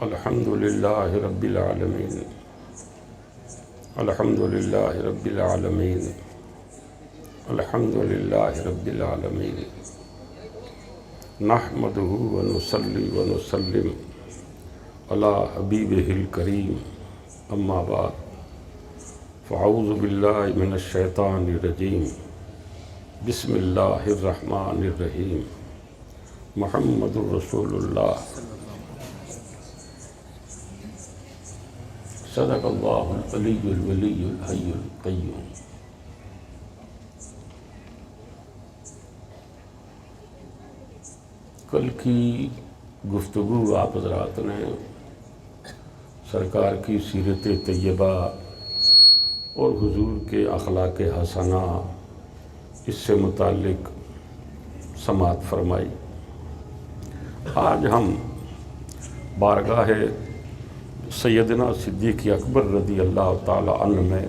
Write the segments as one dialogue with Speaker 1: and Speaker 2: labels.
Speaker 1: الحمد للہ رب العالمین الحمد للہ رب العالمین الحمد للہ رب العالمین نحمدہ ونصلی ونسلم علی حبیبہ الکریم اما بعد فاعوذ باللہ من الشیطان الرجیم بسم اللہ الرحمن الرحیم محمد رسول اللہ صدق اللہ العلی الولی الحی القیوم۔ کل کی گفتگو آپ حضرات نے سرکار کی سیرت طیبہ اور حضور کے اخلاق حسنہ اس سے متعلق سماعت فرمائی۔ آج ہم بارگاہ سیدنا صدیق اکبر رضی اللہ تعالی عنہ میں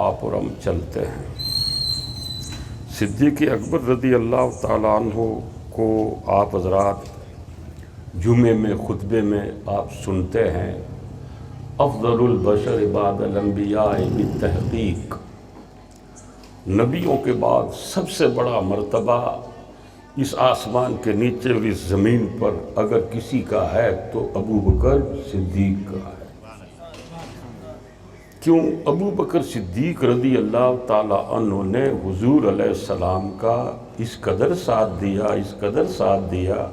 Speaker 1: آپ اور ہم چلتے ہیں۔ صدیق اکبر رضی اللہ تعالی عنہ کو آپ حضرات جمعے میں خطبے میں آپ سنتے ہیں، افضل البشر بعد الانبیاء بالتحقیق، نبیوں کے بعد سب سے بڑا مرتبہ اس آسمان کے نیچے اور اس زمین پر اگر کسی کا ہے تو ابو بکر صدیق کا ہے۔ کیوں؟ ابو بکر صدیق رضی اللہ تعالی عنہ نے حضور علیہ السلام کا اس قدر ساتھ دیا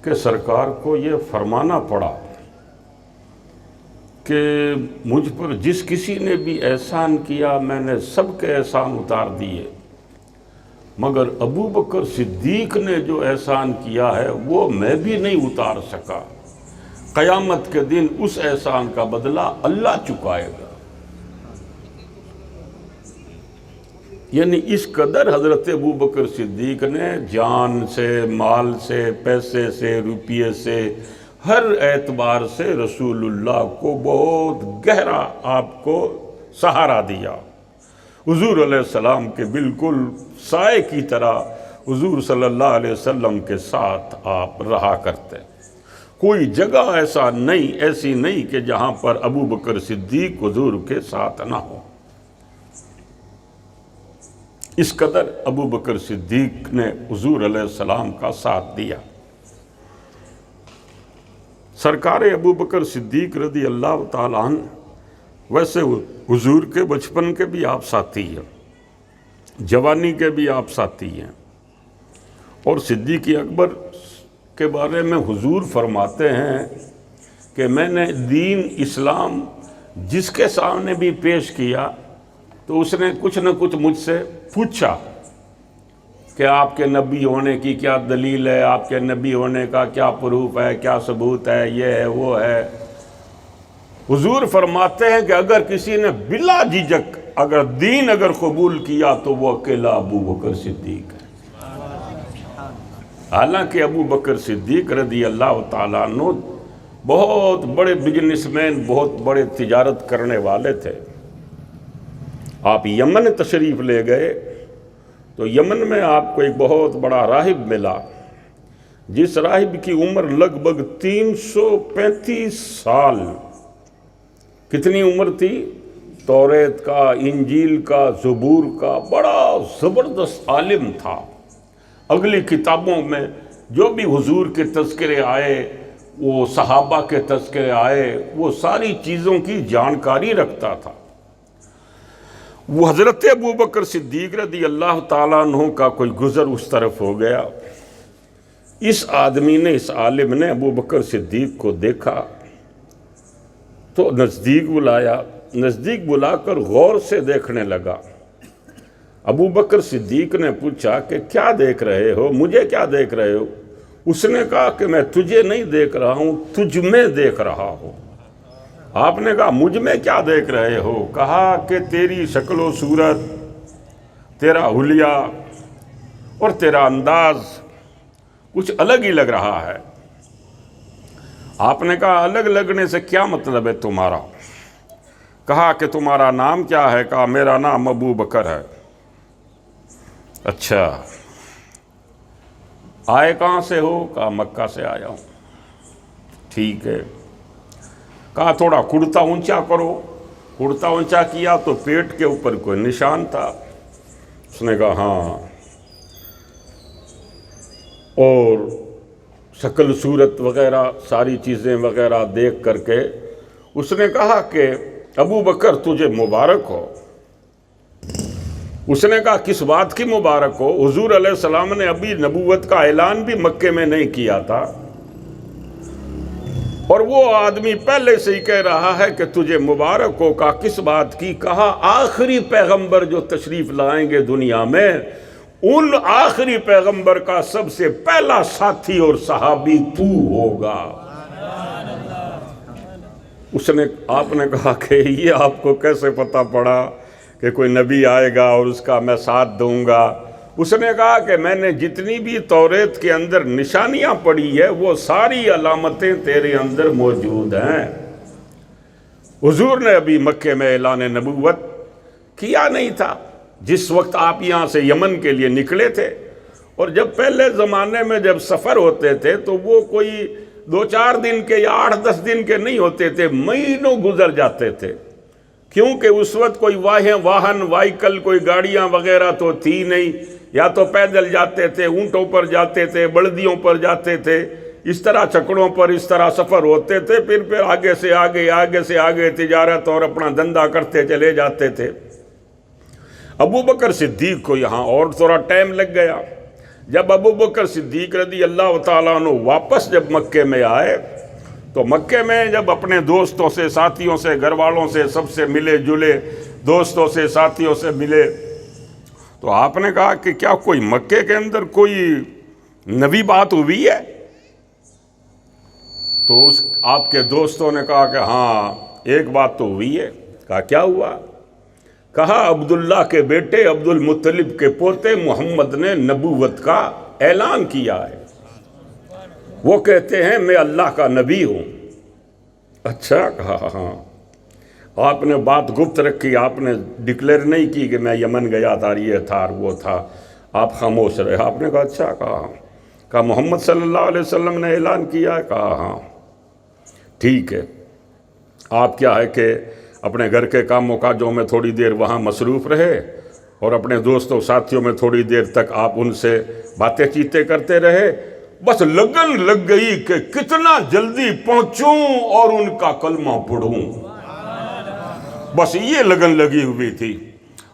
Speaker 1: کہ سرکار کو یہ فرمانا پڑا کہ مجھ پر جس کسی نے بھی احسان کیا میں نے سب کے احسان اتار دیے، مگر ابو بکر صدیق نے جو احسان کیا ہے وہ میں بھی نہیں اتار سکا۔ قیامت کے دن اس احسان کا بدلہ اللہ چکائے گا۔ یعنی اس قدر حضرت ابو بکر صدیق نے جان سے، مال سے، پیسے سے، روپیے سے، ہر اعتبار سے رسول اللہ کو بہت گہرا آپ کو سہارا دیا۔ حضور علیہ السلام کے بالکل سائے کی طرح حضور صلی اللہ علیہ وسلم کے ساتھ آپ رہا کرتے۔ کوئی جگہ ایسی نہیں کہ جہاں پر ابو بکر صدیق حضور کے ساتھ نہ ہو۔ اس قدر ابو بکر صدیق نے حضور علیہ السلام کا ساتھ دیا۔ سرکار ابو بکر صدیق رضی اللہ تعالیٰ عنہ ویسے حضور کے بچپن کے بھی آپ ساتھی ہیں، جوانی کے بھی آپ ساتھی ہیں، اور صدیق اکبر کے بارے میں حضور فرماتے ہیں کہ میں نے دین اسلام جس کے سامنے بھی پیش کیا تو اس نے کچھ نہ کچھ مجھ سے پوچھا کہ آپ کے نبی ہونے کی کیا دلیل ہے، آپ کے نبی ہونے کا کیا پروف ہے، کیا ثبوت ہے، یہ ہے وہ ہے۔ حضور فرماتے ہیں کہ اگر کسی نے بلا جھجک دین قبول کیا تو وہ اکیلا ابو بکر صدیق ہے۔ حالانکہ ابو بکر صدیق رضی اللہ تعالیٰ عنہ بہت بڑے بزنس مین، بہت بڑے تجارت کرنے والے تھے۔ آپ یمن تشریف لے گئے تو یمن میں آپ کو ایک بہت بڑا راہب ملا، جس راہب کی عمر لگ بھگ 335 سال۔ کتنی عمر تھی؟ توریت کا، انجیل کا، زبور کا، بڑا زبردست عالم تھا۔ اگلی کتابوں میں جو بھی حضور کے تذکرے آئے، وہ صحابہ کے تذکرے آئے، وہ ساری چیزوں کی جانکاری رکھتا تھا۔ وہ حضرت ابو بکر صدیق رضی اللہ تعالیٰ عنہ کا کوئی گزر اس طرف ہو گیا۔ اس آدمی نے، اس عالم نے ابو بکر صدیق کو دیکھا تو نزدیک بلایا، نزدیک بلا کر غور سے دیکھنے لگا۔ ابو بکر صدیق نے پوچھا کہ کیا دیکھ رہے ہو، مجھے کیا دیکھ رہے ہو؟ اس نے کہا کہ میں تجھے نہیں دیکھ رہا ہوں، تجھ میں دیکھ رہا ہوں۔ آپ نے کہا مجھ میں کیا دیکھ رہے ہو؟ کہا کہ تیری شکل و صورت، تیرا حلیہ اور تیرا انداز کچھ الگ ہی لگ رہا ہے۔ آپ نے کہا الگ لگنے سے کیا مطلب ہے تمہارا؟ کہا کہ تمہارا نام کیا ہے؟ کہا میرا نام ابو بکر ہے۔ اچھا، آئے کہاں سے ہو؟ کہا مکہ سے آیا ہوں۔ ٹھیک ہے. کہا تھوڑا کرتا اونچا کرو. کرتا اونچا کیا تو پیٹ کے اوپر کوئی نشان تھا. اس نے کہا ہاں. اور شکل صورت وغیرہ ساری چیزیں وغیرہ دیکھ کر کے اس نے کہا کہ ابو بکر تجھے مبارک ہو. اس نے کہا کس بات کی مبارک ہو؟ حضور علیہ السلام نے ابھی نبوت کا اعلان بھی مکے میں نہیں کیا تھا، اور وہ آدمی پہلے سے ہی کہہ رہا ہے کہ تجھے مبارک ہو. کہا کس بات کی؟ کہا آخری پیغمبر جو تشریف لائیں گے دنیا میں، ان آخری پیغمبر کا سب سے پہلا ساتھی اور صحابی تو ہوگا. آپ نے کہا کہ یہ آپ کو کیسے پتہ پڑا کہ کوئی نبی آئے گا اور اس کا میں ساتھ دوں گا؟ اس نے کہا کہ میں نے جتنی بھی توریت کے اندر نشانیاں پڑھی ہے وہ ساری علامتیں تیرے اندر موجود ہیں. حضور نے ابھی مکے میں اعلان نبوت کیا نہیں تھا جس وقت آپ یہاں سے یمن کے لیے نکلے تھے. اور جب پہلے زمانے میں جب سفر ہوتے تھے تو وہ کوئی 2-4 دن کے یا 8-10 دن کے نہیں ہوتے تھے، مہینوں گزر جاتے تھے، کیونکہ اس وقت کوئی واہن وائیکل کوئی گاڑیاں وغیرہ تو تھی نہیں. یا تو پیدل جاتے تھے، اونٹوں پر جاتے تھے، بلدیوں پر جاتے تھے، اس طرح چکڑوں پر اس طرح سفر ہوتے تھے. پھر آگے سے آگے تجارت اور اپنا دھندا کرتے چلے جاتے تھے. ابو بکر صدیق کو یہاں اور تھوڑا ٹائم لگ گیا. جب ابو بکر صدیق رضی اللہ تعالیٰ عنہ واپس جب مکے میں آئے تو مکے میں جب اپنے دوستوں سے، ساتھیوں سے، گھر والوں سے سب سے ملے جلے، دوستوں سے، ساتھیوں سے ملے، تو آپ نے کہا کہ کیا کوئی مکے کے اندر کوئی نبی بات ہوئی ہے؟ تو آپ کے دوستوں نے کہا کہ ہاں ایک بات تو ہوئی ہے. کہا کیا ہوا؟ کہا عبداللہ کے بیٹے عبد المطلب کے پوتے محمد نے نبوت کا اعلان کیا ہے. وہ کہتے ہیں میں اللہ کا نبی ہوں. اچھا. کہا ہاں. آپ نے بات گپت رکھی، آپ نے ڈکلیئر نہیں کی کہ میں یمن گیا تھا، یہ تھا وہ تھا، آپ خاموش رہے. آپ نے کہا اچھا. کہا محمد صلی اللہ علیہ وسلم نے اعلان کیا ہے؟ کہا ہاں. ٹھیک ہے. آپ کیا ہے کہ اپنے گھر کے کاموں کاجوں میں تھوڑی دیر وہاں مصروف رہے اور اپنے دوستوں ساتھیوں میں تھوڑی دیر تک آپ ان سے باتیں چیتیں کرتے رہے. بس لگن لگ گئی کہ کتنا جلدی پہنچوں اور ان کا کلمہ پڑھوں. بس یہ لگن لگی ہوئی تھی.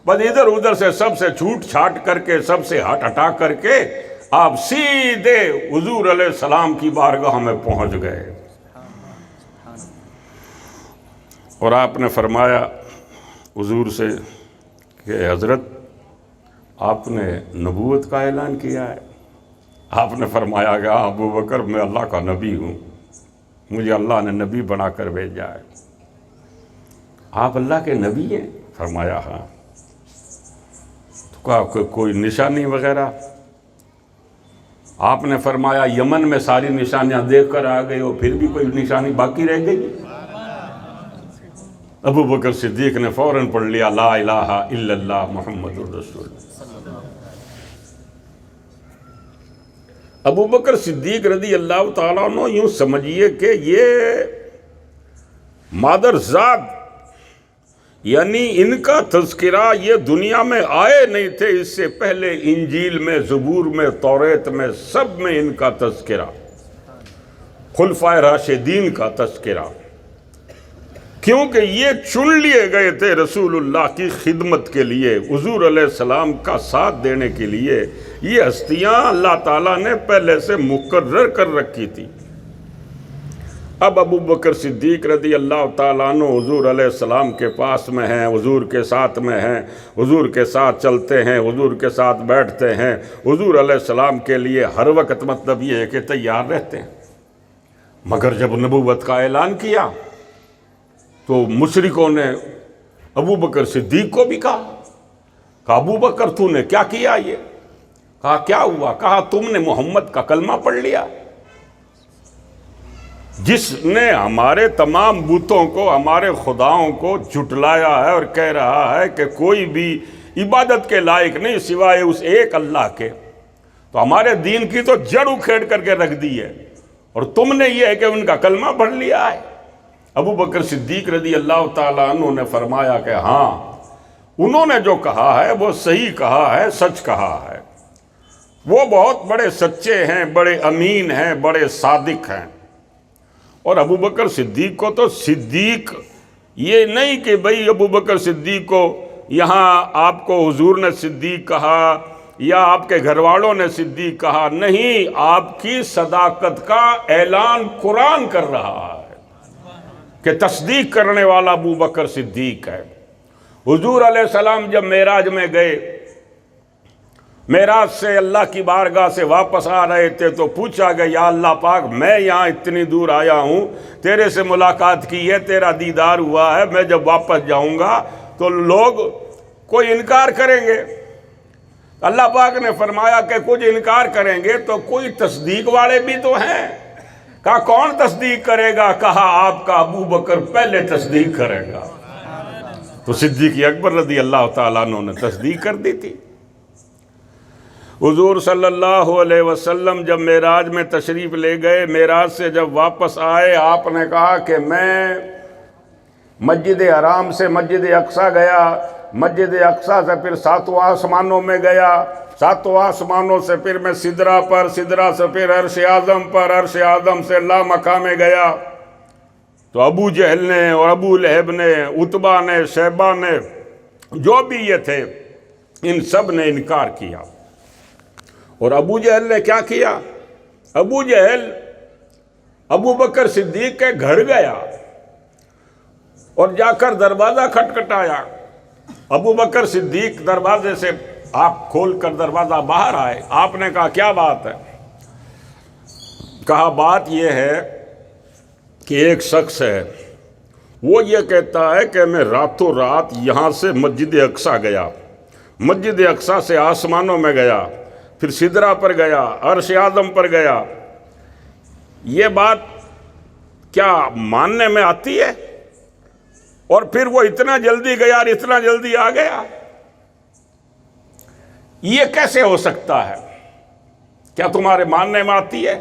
Speaker 1: بس ادھر ادھر سے سب سے چھوٹ چھاٹ کر کے، سب سے ہٹا کر کے آپ سیدھے حضور علیہ السلام کی بارگاہ میں پہنچ گئے. اور آپ نے فرمایا حضور سے کہ حضرت آپ نے نبوت کا اعلان کیا ہے. آپ نے فرمایا کہ ابو بکر میں اللہ کا نبی ہوں، مجھے اللہ نے نبی بنا کر بھیجا ہے. آپ اللہ کے نبی ہیں؟ فرمایا ہاں. تو کہا کہ کوئی نشانی وغیرہ؟ آپ نے فرمایا یمن میں ساری نشانیاں دیکھ کر آ گئے ہو، پھر بھی کوئی نشانی باقی رہ گئی؟ ابو بکر صدیق نے فوراً پڑھ لیا لا الہ الا اللہ محمد الرسول. ابو بکر صدیق رضی اللہ تعالیٰ عنہ یوں سمجھیے کہ یہ مادر ذات، یعنی ان کا تذکرہ یہ دنیا میں آئے نہیں تھے اس سے پہلے. انجیل میں، زبور میں، توریت میں، سب میں ان کا تذکرہ، خلفائے راشدین کا تذکرہ، کیونکہ یہ چن لیے گئے تھے رسول اللہ کی خدمت کے لیے، حضور علیہ السلام کا ساتھ دینے کے لیے. یہ ہستیاں اللہ تعالیٰ نے پہلے سے مقرر کر رکھی تھی. اب ابو بکر صدیق رضی اللہ تعالیٰ عنہ حضور علیہ السلام کے پاس میں ہیں، حضور کے ساتھ میں ہیں، حضور کے ساتھ چلتے ہیں، حضور کے ساتھ بیٹھتے ہیں، حضور علیہ السلام کے لیے ہر وقت مطلب یہ ہے کہ تیار رہتے ہیں. مگر جب نبوت کا اعلان کیا تو مشرکوں نے ابو بکر صدیق کو بھی کہا ابو بکر تو نے کیا کیا؟ یہ کہا کیا ہوا؟ کہا تم نے محمد کا کلمہ پڑھ لیا، جس نے ہمارے تمام بتوں کو، ہمارے خداؤں کو جھٹلایا ہے اور کہہ رہا ہے کہ کوئی بھی عبادت کے لائق نہیں سوائے اس ایک اللہ کے، تو ہمارے دین کی تو جڑ اکھیڑ کر کے رکھ دی ہے. اور تم نے یہ ہے کہ ان کا کلمہ پڑھ لیا ہے۔ ابو بکر صدیق رضی اللہ تعالیٰ عنہ نے فرمایا کہ ہاں، انہوں نے جو کہا ہے وہ صحیح کہا ہے، سچ کہا ہے، وہ بہت بڑے سچے ہیں، بڑے امین ہیں، بڑے صادق ہیں۔ اور ابو بکر صدیق کو تو صدیق یہ نہیں کہ بھئی ابو بکر صدیق کو یہاں آپ کو حضور نے صدیق کہا یا آپ کے گھر والوں نے صدیق کہا، نہیں، آپ کی صداقت کا اعلان قرآن کر رہا ہے کہ تصدیق کرنے والا ابو بکر صدیق ہے۔ حضور علیہ السلام جب معراج میں گئے، معراج سے اللہ کی بارگاہ سے واپس آ رہے تھے تو پوچھا گیا، یا اللہ پاک، میں یہاں اتنی دور آیا ہوں، تیرے سے ملاقات کی ہے، تیرا دیدار ہوا ہے، میں جب واپس جاؤں گا تو لوگ کوئی انکار کریں گے۔ اللہ پاک نے فرمایا کہ کچھ انکار کریں گے تو کوئی تصدیق والے بھی تو ہیں۔ کہا کون تصدیق کرے گا؟ کہا آپ کا ابو بکر پہلے تصدیق کرے گا۔ تو صدیق اکبر رضی اللہ تعالیٰ عنہ نے تصدیق کر دی تھی۔ حضور صلی اللہ علیہ وسلم جب معراج میں تشریف لے گئے، معراج سے جب واپس آئے، آپ نے کہا کہ میں مسجد حرام سے مسجد اقصیٰ گیا، مسجد اقصیٰ سے پھر ساتواں آسمانوں میں گیا، ساتواں آسمانوں سے پھر میں سدرہ پر، سدرہ سے پھر عرش اعظم پر، عرش اعظم سے لامکاں میں گیا۔ تو ابو جہل نے اور ابو لہب نے، عتبہ نے، شیبہ نے، جو بھی یہ تھے، ان سب نے انکار کیا۔ اور ابو جہل نے کیا کیا؟ ابو جہل ابو بکر صدیق کے گھر گیا اور جا کر دروازہ کھٹکھٹایا۔ ابو بکر صدیق دروازے سے آپ کھول کر دروازہ باہر آئے۔ آپ نے کہا کیا بات ہے؟ کہا بات یہ ہے کہ ایک شخص ہے، وہ یہ کہتا ہے کہ میں راتوں رات یہاں سے مسجد اقصیٰ گیا، مسجد اقصیٰ سے آسمانوں میں گیا، پھر سدرہ پر گیا، عرش اعظم پر گیا۔ یہ بات کیا ماننے میں آتی ہے؟ اور پھر وہ اتنا جلدی گیا اور اتنا جلدی آ گیا، یہ کیسے ہو سکتا ہے؟ کیا تمہارے ماننے میں آتی ہے؟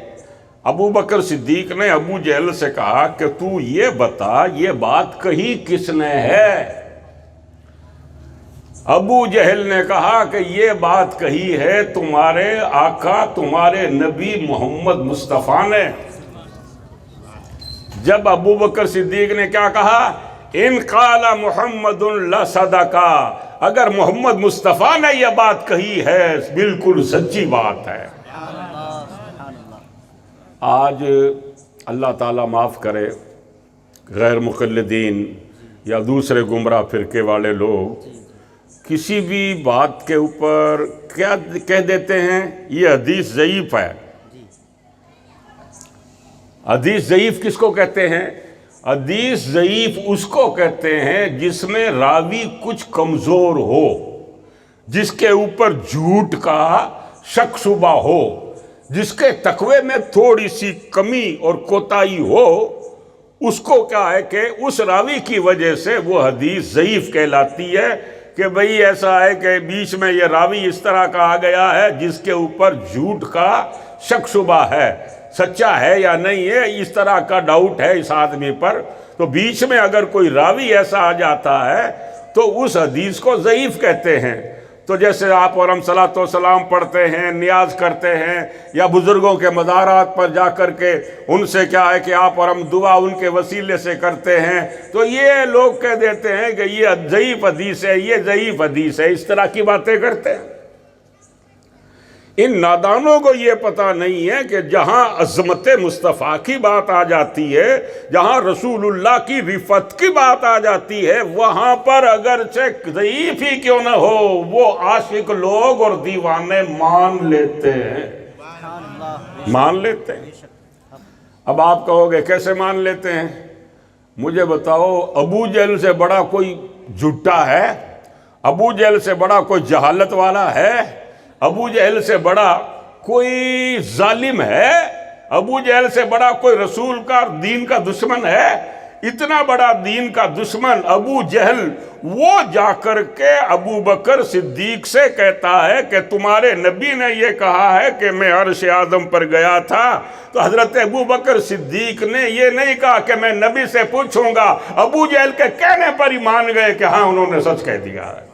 Speaker 1: ابو بکر صدیق نے ابو جہل سے کہا کہ تو یہ بتا، یہ بات کہی کس نے ہے؟ ابو جہل نے کہا کہ یہ بات کہی ہے تمہارے آقا، تمہارے نبی محمد مصطفیٰ نے۔ جب ابو بکر صدیق نے کیا کہا؟ ان قال محمد لصدقا، اگر محمد مصطفیٰ نے یہ بات کہی ہے بالکل سچی بات ہے۔ آج اللہ تعالیٰ معاف کرے، غیر مقلدین یا دوسرے گمراہ فرقے والے لوگ کسی بھی بات کے اوپر کیا کہہ دیتے ہیں؟ یہ حدیث ضعیف ہے۔ حدیث ضعیف کس کو کہتے ہیں؟ حدیث ضعیف اس کو کہتے ہیں جس میں راوی کچھ کمزور ہو، جس کے اوپر جھوٹ کا شک شبہ ہو، جس کے تقوی میں تھوڑی سی کمی اور کوتاہی ہو، اس کو کیا ہے کہ اس راوی کی وجہ سے وہ حدیث ضعیف کہلاتی ہے کہ بھئی ایسا ہے کہ بیچ میں یہ راوی اس طرح کا آ گیا ہے جس کے اوپر جھوٹ کا شک شبہ ہے، سچا ہے یا نہیں ہے اس طرح کا ڈاؤٹ ہے اس آدمی پر، تو بیچ میں اگر کوئی راوی ایسا آ جاتا ہے تو اس حدیث کو ضعیف کہتے ہیں۔ تو جیسے آپ اور ہم صلاۃ و سلام پڑھتے ہیں، نیاز کرتے ہیں، یا بزرگوں کے مزارات پر جا کر کے ان سے کیا ہے کہ آپ اور ہم دعا ان کے وسیلے سے کرتے ہیں، تو یہ لوگ کہہ دیتے ہیں کہ یہ ضعیف حدیث ہے، یہ ضعیف حدیث ہے، اس طرح کی باتیں کرتے ہیں۔ ان نادانوں کو یہ پتہ نہیں ہے کہ جہاں عظمت مصطفیٰ کی بات آ جاتی ہے، جہاں رسول اللہ کی رفعت کی بات آ جاتی ہے، وہاں پر اگرچہ ضعیف ہی کیوں نہ ہو وہ عاشق لوگ اور دیوانے مان لیتے ہیں، مان لیتے ہیں۔ اب آپ کہو گے کیسے مان لیتے ہیں؟ مجھے بتاؤ، ابو جہل سے بڑا کوئی جھوٹا ہے؟ ابو جہل سے بڑا کوئی جہالت والا ہے؟ ابو جہل سے بڑا کوئی ظالم ہے؟ ابو جہل سے بڑا کوئی رسول کا دین کا دشمن ہے؟ اتنا بڑا دین کا دشمن ابو جہل وہ جا کر کے ابو بکر صدیق سے کہتا ہے کہ تمہارے نبی نے یہ کہا ہے کہ میں عرش اعظم پر گیا تھا، تو حضرت ابو بکر صدیق نے یہ نہیں کہا کہ میں نبی سے پوچھوں گا، ابو جہل کے کہنے پر ہی مان گئے کہ ہاں انہوں نے سچ کہہ دیا ہے۔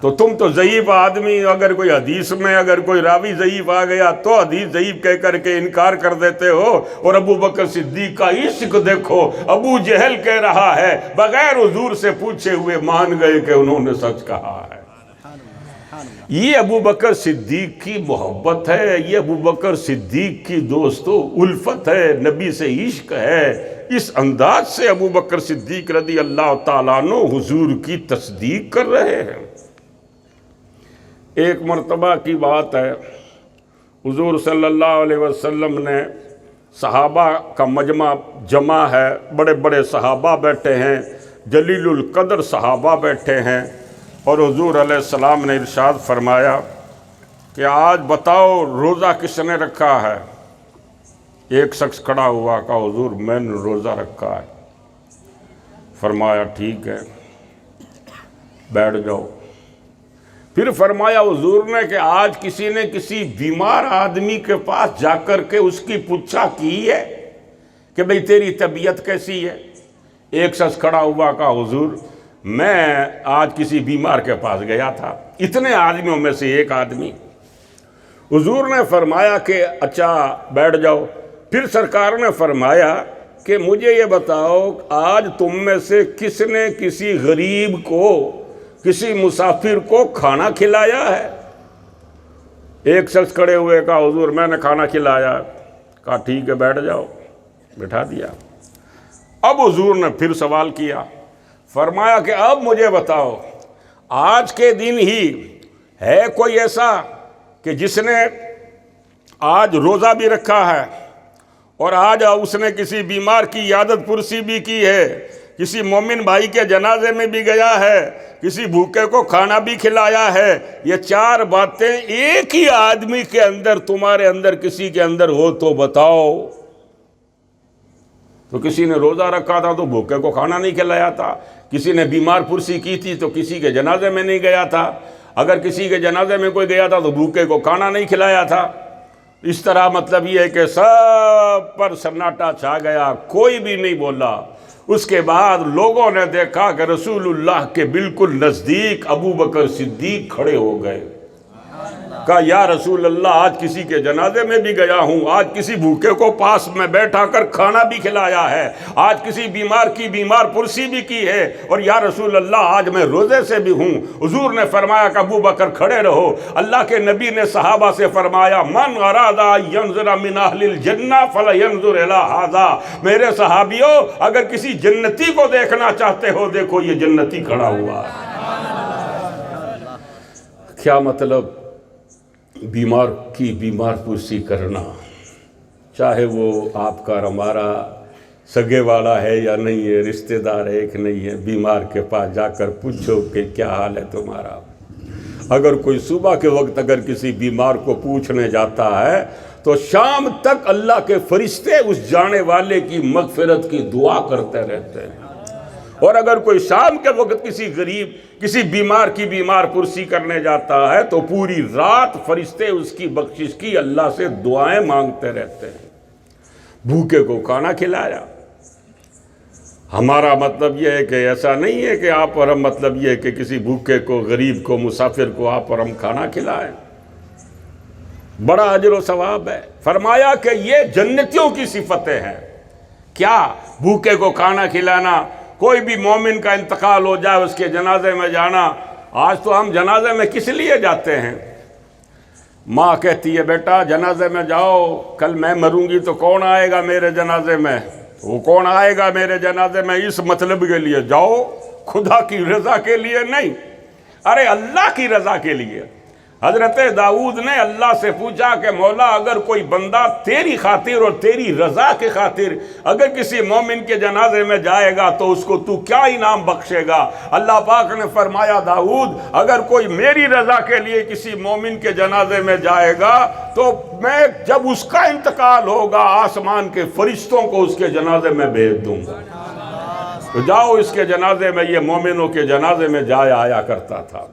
Speaker 1: تو تم تو ضعیف آدمی، اگر کوئی حدیث میں اگر کوئی راوی ضعیف آ گیا تو حدیث ضعیف کہہ کر کے انکار کر دیتے ہو، اور ابو بکر صدیق کا عشق دیکھو، ابو جہل کہہ رہا ہے بغیر حضور سے پوچھے ہوئے مان گئے کہ انہوں نے سچ کہا ہے۔ یہ ابو بکر صدیق کی محبت ہے، یہ ابو بکر صدیق کی دوستو الفت ہے، نبی سے عشق ہے۔ اس انداز سے ابو بکر صدیق رضی اللہ تعالیٰ عنہ حضور کی تصدیق کر رہے ہیں۔ ایک مرتبہ کی بات ہے، حضور صلی اللہ علیہ وسلم نے صحابہ کا مجمع جمع ہے، بڑے بڑے صحابہ بیٹھے ہیں، جلیل القدر صحابہ بیٹھے ہیں، اور حضور علیہ السلام نے ارشاد فرمایا کہ آج بتاؤ روزہ کس نے رکھا ہے؟ ایک شخص کھڑا ہوا، کہا حضور میں نے روزہ رکھا ہے۔ فرمایا ٹھیک ہے بیٹھ جاؤ۔ پھر فرمایا حضور نے کہ آج کسی نے کسی بیمار آدمی کے پاس جا کر کے اس کی پوچھا کی ہے کہ بھئی تیری طبیعت کیسی ہے؟ ایک شخص کھڑا ہوا، کہا حضور میں آج کسی بیمار کے پاس گیا تھا۔ اتنے آدمیوں میں سے ایک آدمی۔ حضور نے فرمایا کہ اچھا بیٹھ جاؤ۔ پھر سرکار نے فرمایا کہ مجھے یہ بتاؤ آج تم میں سے کس نے کسی غریب کو، کسی مسافر کو کھانا کھلایا ہے؟ ایک شخص کھڑے ہوئے، کہا حضور میں نے کھانا کھلایا۔ کہا ٹھیک ہے بیٹھ جاؤ، بٹھا دیا۔ اب حضور نے پھر سوال کیا، فرمایا کہ اب مجھے بتاؤ آج کے دن ہی ہے کوئی ایسا کہ جس نے آج روزہ بھی رکھا ہے اور آج اس نے کسی بیمار کی عیادت پرسی بھی کی ہے، کسی مومن بھائی کے جنازے میں بھی گیا ہے، کسی بھوکے کو کھانا بھی کھلایا ہے؟ یہ چار باتیں ایک ہی آدمی کے اندر، تمہارے اندر کسی کے اندر ہو تو بتاؤ۔ تو کسی نے روزہ رکھا تھا تو بھوکے کو کھانا نہیں کھلایا تھا، کسی نے بیمار پرسی کی تھی تو کسی کے جنازے میں نہیں گیا تھا، اگر کسی کے جنازے میں کوئی گیا تھا تو بھوکے کو کھانا نہیں کھلایا تھا۔ اس طرح مطلب یہ ہے کہ سب پر سناٹا چھا گیا، کوئی بھی نہیں بولا۔ اس کے بعد لوگوں نے دیکھا کہ رسول اللہ کے بالکل نزدیک ابو بکر صدیق کھڑے ہو گئے۔ کہا یا رسول اللہ آج کسی کے جنازے میں بھی گیا ہوں، آج کسی بھوکے کو پاس میں بیٹھا کر کھانا بھی کھلایا ہے، آج کسی بیمار کی بیمار پرسی بھی کی ہے، اور یا رسول اللہ آج میں روزے سے بھی ہوں۔ حضور نے فرمایا کہ ابو بکر کھڑے رہو۔ اللہ کے نبی نے صحابہ سے فرمایا من اراد ان ينظر من اہل الجنہ فلینظر الی ھذا، میرے صحابیوں اگر کسی جنتی کو دیکھنا چاہتے ہو دیکھو یہ جنتی کھڑا ہوا ہے۔ کیا مطلب؟ بیمار کی بیمار پرسی کرنا، چاہے وہ آپ کا اور ہمارا سگے والا ہے یا نہیں ہے، رشتہ دار ہے کہ نہیں ہے، بیمار کے پاس جا کر پوچھو کہ کیا حال ہے تمہارا۔ اگر کوئی صبح کے وقت اگر کسی بیمار کو پوچھنے جاتا ہے تو شام تک اللہ کے فرشتے اس جانے والے کی مغفرت کی دعا کرتے رہتے ہیں، اور اگر کوئی شام کے وقت کسی غریب کسی بیمار کی بیمار پرسی کرنے جاتا ہے تو پوری رات فرشتے اس کی بخشش کی اللہ سے دعائیں مانگتے رہتے ہیں۔ بھوکے کو کھانا کھلایا۔ ہمارا مطلب یہ ہے کہ ایسا نہیں ہے کہ آپ اور ہم مطلب یہ ہے کہ کسی بھوکے کو، غریب کو، مسافر کو آپ اور ہم کھانا کھلائیں، بڑا اجر و ثواب ہے۔ فرمایا کہ یہ جنتیوں کی صفتیں ہیں۔ کیا؟ بھوکے کو کھانا کھلانا، کوئی بھی مومن کا انتقال ہو جائے اس کے جنازے میں جانا۔ آج تو ہم جنازے میں کس لیے جاتے ہیں؟ ماں کہتی ہے بیٹا جنازے میں جاؤ، کل میں مروں گی تو کون آئے گا میرے جنازے میں؟ وہ کون آئے گا میرے جنازے میں اس مطلب کے لیے جاؤ، خدا کی رضا کے لیے نہیں، ارے اللہ کی رضا کے لیے۔ حضرت داؤد نے اللہ سے پوچھا کہ مولا اگر کوئی بندہ تیری خاطر اور تیری رضا کے خاطر اگر کسی مومن کے جنازے میں جائے گا تو اس کو تو کیا انعام بخشے گا؟ اللہ پاک نے فرمایا داؤد اگر کوئی میری رضا کے لیے کسی مومن کے جنازے میں جائے گا تو میں جب اس کا انتقال ہوگا آسمان کے فرشتوں کو اس کے جنازے میں بھیج دوں گا، تو جاؤ اس کے جنازے میں۔ یہ مومنوں کے جنازے میں جایا آیا کرتا تھا۔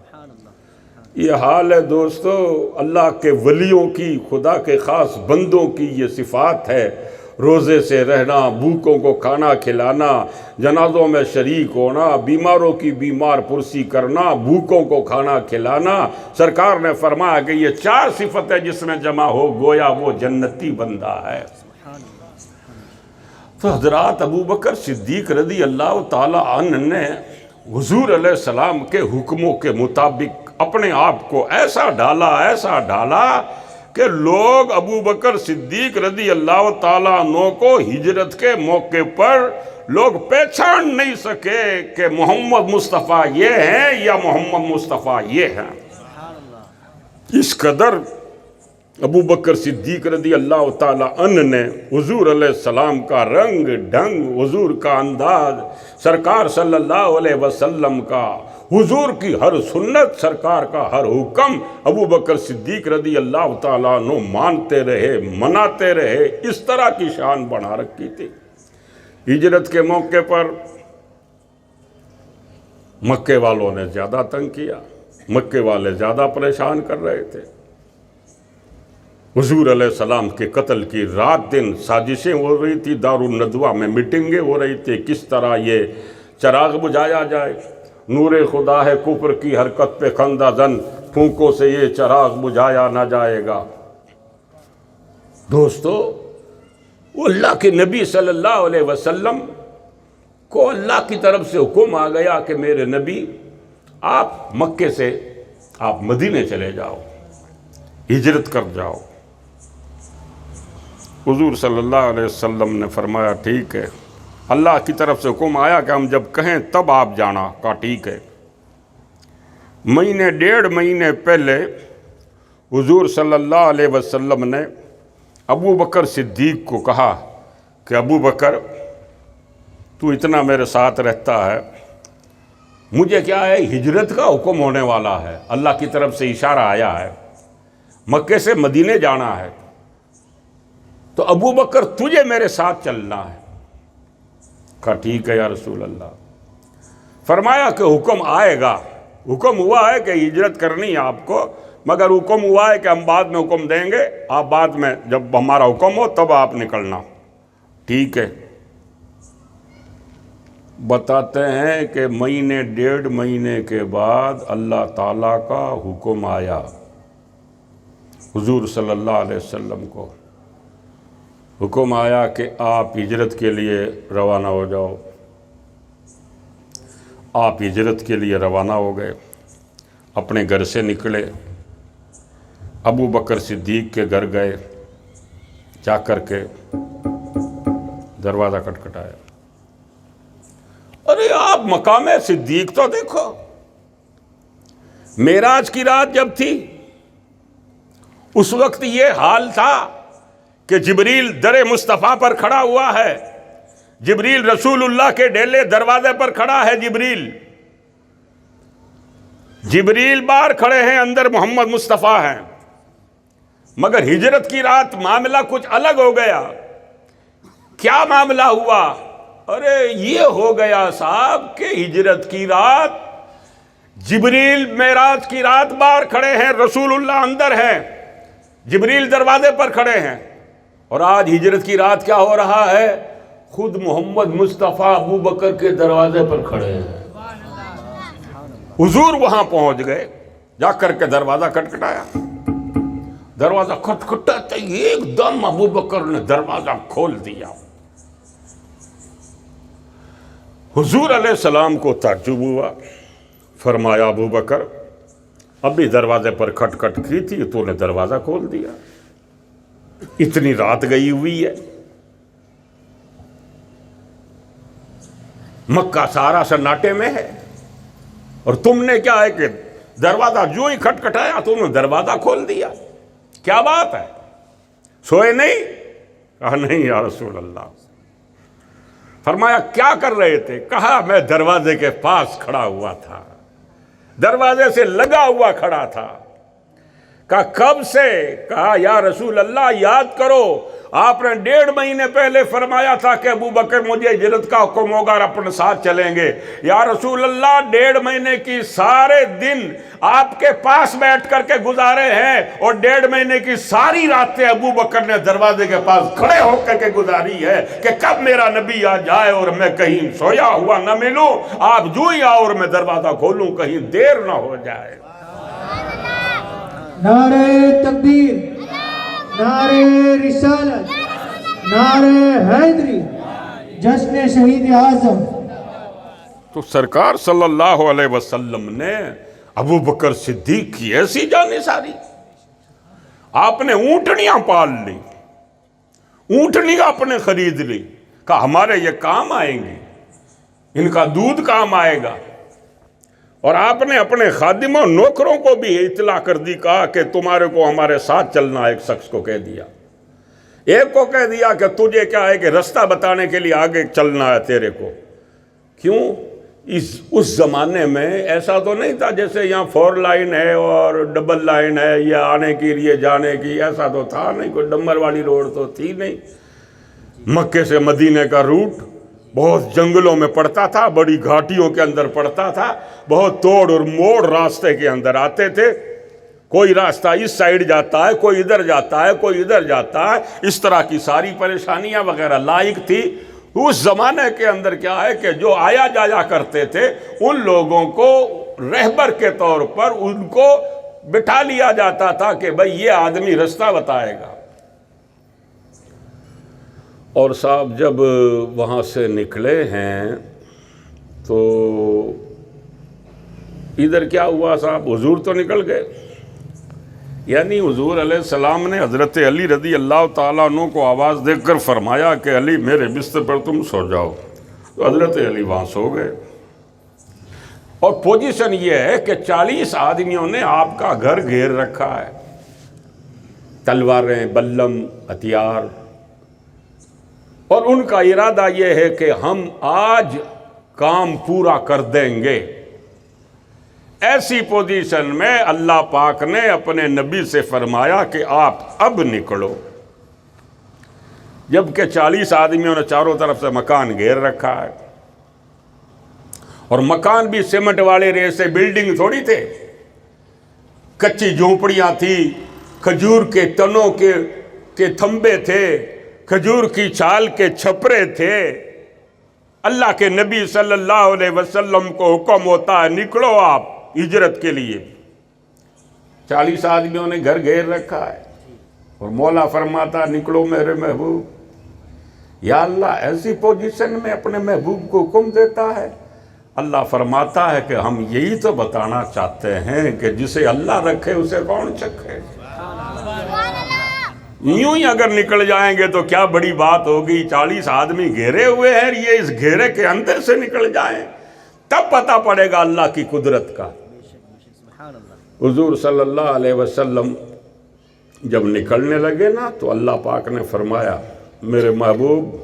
Speaker 1: یہ حال ہے دوستو اللہ کے ولیوں کی، خدا کے خاص بندوں کی یہ صفات ہے، روزے سے رہنا، بھوکوں کو کھانا کھلانا، جنازوں میں شریک ہونا، بیماروں کی بیمار پرسی کرنا، بھوکوں کو کھانا کھلانا۔ سرکار نے فرمایا کہ یہ 4 صفتیں جس میں جمع ہو گویا وہ جنتی بندہ ہے۔ تو حضرات ابو بکر صدیق رضی اللہ تعالی عنہ نے حضور علیہ السلام کے حکموں کے مطابق اپنے آپ کو ایسا ڈالا کہ لوگ ابو بکر صدیق رضی اللہ تعالیٰ عنہ کو ہجرت کے موقع پر لوگ پہچان نہیں سکے کہ محمد مصطفیٰ یہ ہیں یا محمد مصطفیٰ یہ ہیں۔ اس قدر ابو بکر صدیق رضی اللہ تعالیٰ عنہ نے حضور علیہ السلام کا رنگ ڈھنگ، حضور کا انداز، سرکار صلی اللہ علیہ وسلم کا، حضور کی ہر سنت، سرکار کا ہر حکم ابو بکر صدیق رضی اللہ تعالیٰ عنہ مانتے رہے، مناتے رہے، اس طرح کی شان بنا رکھی تھی۔ ہجرت کے موقع پر مکے والوں نے زیادہ تنگ کیا، مکے والے زیادہ پریشان کر رہے تھے۔ حضور علیہ السلام کے قتل کی رات دن سازشیں ہو رہی تھی، دارالندوہ میں میٹنگیں ہو رہی تھی، کس طرح یہ چراغ بجھایا جائے۔ نور خدا ہے کفر کی حرکت پہ خندہ زن، پھونکوں سے یہ چراغ بجھایا نہ جائے گا۔ دوستو وہ اللہ کے نبی صلی اللہ علیہ وسلم کو اللہ کی طرف سے حکم آ گیا کہ میرے نبی آپ مکے سے آپ مدینے چلے جاؤ، ہجرت کر جاؤ۔ حضور صلی اللہ علیہ وسلم نے فرمایا ٹھیک ہے، اللہ کی طرف سے حکم آیا کہ ہم جب کہیں تب آپ جانا، کہا ٹھیک ہے۔ مہینے 1.5 مہینے پہلے حضور صلی اللہ علیہ وسلم نے ابو بکر صدیق کو کہا کہ ابو بکر تو اتنا میرے ساتھ رہتا ہے، مجھے کیا ہے ہجرت کا حکم ہونے والا ہے، اللہ کی طرف سے اشارہ آیا ہے، مکے سے مدینے جانا ہے، تو ابو بکر تجھے میرے ساتھ چلنا ہے۔ کہا ٹھیک ہے یا رسول اللہ۔ فرمایا کہ حکم آئے گا، حکم ہوا ہے کہ ہجرت کرنی ہے آپ کو، مگر حکم ہوا ہے کہ ہم بعد میں حکم دیں گے، آپ بعد میں جب ہمارا حکم ہو تب آپ نکلنا۔ ٹھیک ہے۔ بتاتے ہیں کہ مہینے 1.5 مہینے کے بعد اللہ تعالیٰ کا حکم آیا حضور صلی اللہ علیہ وسلم کو، حکم آیا کہ آپ ہجرت کے لیے روانہ ہو جاؤ۔ آپ ہجرت کے لیے روانہ ہو گئے، اپنے گھر سے نکلے، ابو بکر صدیق کے گھر گئے، جا کر کے دروازہ کھٹکھٹایا۔ ارے آپ مقام صدیق تو دیکھو، معراج کی رات جب تھی اس وقت یہ حال تھا کہ جبریل در مصطفیٰ پر کھڑا ہوا ہے، جبریل رسول اللہ کے ڈیلے دروازے پر کھڑا ہے، جبریل باہر کھڑے ہیں، اندر محمد مصطفیٰ ہیں۔ مگر ہجرت کی رات معاملہ کچھ الگ ہو گیا۔ کیا معاملہ ہوا؟ ارے یہ ہو گیا صاحب کہ ہجرت کی رات جبریل معراج کی رات باہر کھڑے ہیں، رسول اللہ اندر ہیں، جبریل دروازے پر کھڑے ہیں، اور آج ہجرت کی رات کیا ہو رہا ہے؟ خود محمد مصطفیٰ ابو بکر کے دروازے پر کھڑے ہیں۔ حضور وہاں پہنچ گئے، جا کر کے دروازہ کھٹکھٹایا، دروازہ کھٹکھٹاتے ایک دم ابو بکر نے دروازہ کھول دیا۔ حضور علیہ السلام کو تعجب ہوا، فرمایا ابو بکر ابھی دروازے پر کھٹکھٹ کی تھی تو نے دروازہ کھول دیا، اتنی رات گئی ہوئی ہے، مکہ سارا سناٹے میں ہے، اور تم نے کیا ہے کہ دروازہ جو ہی کھٹکھٹایا تو انہوں نے دروازہ کھول دیا. کیا بات ہے, سوئے نہیں؟ کہا نہیں یا رسول اللہ. فرمایا کیا کر رہے تھے؟ کہا میں دروازے کے پاس کھڑا ہوا تھا, دروازے سے لگا ہوا کھڑا تھا. کہا کب سے؟ کہا یا رسول اللہ یاد کرو, آپ نے 1.5 مہینے پہلے فرمایا تھا کہ ابو بکر مجھے ہجرت کا حکم ہوگا اور اپنے ساتھ چلیں گے. یا رسول اللہ 1.5 مہینے کی سارے دن آپ کے پاس بیٹھ کر کے گزارے ہیں, اور 1.5 مہینے کی ساری راتیں ابو بکر نے دروازے کے پاس کھڑے ہو کر کے گزاری ہے کہ کب میرا نبی آ جائے اور میں کہیں سویا ہوا نہ ملوں, آپ جو ہی آؤ اور میں دروازہ کھولوں, کہیں دیر نہ ہو جائے.
Speaker 2: نعرہ تکبیر, نعرہ رسالت, نعرہ حیدری, جشن شہید اعظم.
Speaker 1: تو سرکار صلی اللہ علیہ وسلم نے ابو بکر صدیق کی ایسی جانیں ساری. آپ نے اونٹنیاں پال لی, اونٹنی آپ نے خرید لی, کہا ہمارے یہ کام آئیں گے, ان کا دودھ کام آئے گا. اور آپ نے اپنے خادموں نوکروں کو بھی اطلاع کر دی, کہا کہ تمہارے کو ہمارے ساتھ چلنا. ایک شخص کو کہہ دیا, ایک کو کہہ دیا کہ تجھے کیا ہے کہ رستہ بتانے کے لیے آگے چلنا ہے تیرے کو. کیوں؟ اس زمانے میں ایسا تو نہیں تھا جیسے یہاں 4 لائن ہے اور ڈبل لائن ہے, یا آنے کے لیے جانے کی, ایسا تو تھا نہیں. کوئی ڈمبر والی روڈ تو تھی نہیں. مکے سے مدینے کا روٹ بہت جنگلوں میں پڑتا تھا, بڑی گھاٹیوں کے اندر پڑتا تھا, بہت توڑ اور موڑ راستے کے اندر آتے تھے. کوئی راستہ اس سائیڈ جاتا ہے, کوئی ادھر جاتا ہے, کوئی ادھر جاتا ہے. اس طرح کی ساری پریشانیاں وغیرہ لائق تھی. اس زمانے کے اندر کیا ہے کہ جو آیا جایا کرتے تھے ان لوگوں کو رہبر کے طور پر ان کو بٹھا لیا جاتا تھا کہ بھئی یہ آدمی رستہ بتائے گا. اور صاحب جب وہاں سے نکلے ہیں تو ادھر کیا ہوا صاحب, حضور تو نکل گئے. یعنی حضور علیہ السلام نے حضرت علی رضی اللہ تعالیٰ عنہ کو آواز دے کر فرمایا کہ علی میرے بستر پر تم سو جاؤ. تو حضرت علی وہاں سو گئے. اور پوزیشن یہ ہے کہ 40 آدمیوں نے آپ کا گھر گھیر رکھا ہے, تلواریں, بلم, ہتھیار. اور ان کا ارادہ یہ ہے کہ ہم آج کام پورا کر دیں گے. ایسی پوزیشن میں اللہ پاک نے اپنے نبی سے فرمایا کہ آپ اب نکلو. جبکہ 40 آدمیوں نے چاروں طرف سے مکان گھیر رکھا ہے, اور مکان بھی سیمنٹ والے ریسے بلڈنگ تھوڑی تھے, کچی جھونپڑیاں تھی, کھجور کے تنوں کے تھمبے تھے, کھجور کی چھال کے چھپرے تھے. اللہ کے نبی صلی اللہ علیہ وسلم کو حکم ہوتا ہے نکلو آپ ہجرت کے لیے. 40 آدمیوں نے گھر گھیر رکھا ہے, اور مولا فرماتا نکلو میرے محبوب. یا اللہ ایسی پوزیشن میں اپنے محبوب کو حکم دیتا ہے. اللہ فرماتا ہے کہ ہم یہی تو بتانا چاہتے ہیں کہ جسے اللہ رکھے اسے کون چکھے. یوں ہی اگر نکل جائیں گے تو کیا بڑی بات ہوگی. 40 آدمی گھیرے ہوئے ہیں, یہ اس گھیرے کے اندر سے نکل جائیں, تب پتہ پڑے گا اللہ کی قدرت کا. حضور صلی اللہ علیہ وسلم جب نکلنے لگے نا تو اللہ پاک نے فرمایا میرے محبوب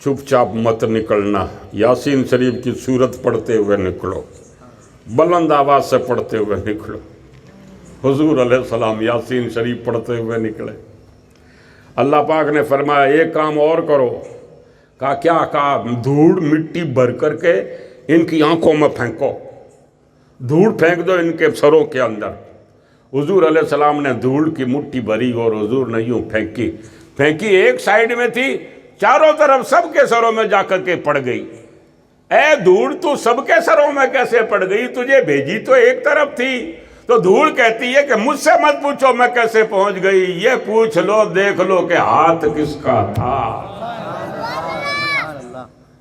Speaker 1: چپ چاپ مت نکلنا, یاسین شریف کی سورت پڑھتے ہوئے نکلو, بلند آواز سے پڑھتے ہوئے نکلو. حضور علیہ السلام یاسین شریف پڑھتے ہوئے نکلے. اللہ پاک نے فرمایا ایک کام اور کرو. کہا کیا؟ کہا دھوڑ مٹی بھر کر کے ان کی آنکھوں میں پھینکو, دھوڑ پھینک دو ان کے سروں کے اندر. حضور علیہ السلام نے دھوڑ کی مٹھی بھری اور حضور نے یوں پھینکی, ایک سائیڈ میں تھی, چاروں طرف سب کے سروں میں جا کر کے پڑ گئی. اے دھوڑ تو سب کے سروں میں کیسے پڑ گئی؟ تجھے بھیجی تو ایک طرف تھی. تو دھوڑ کہتی ہے کہ مجھ سے مت پوچھو میں کیسے پہنچ گئی, یہ پوچھ لو دیکھ لو کہ ہاتھ کس کا تھا.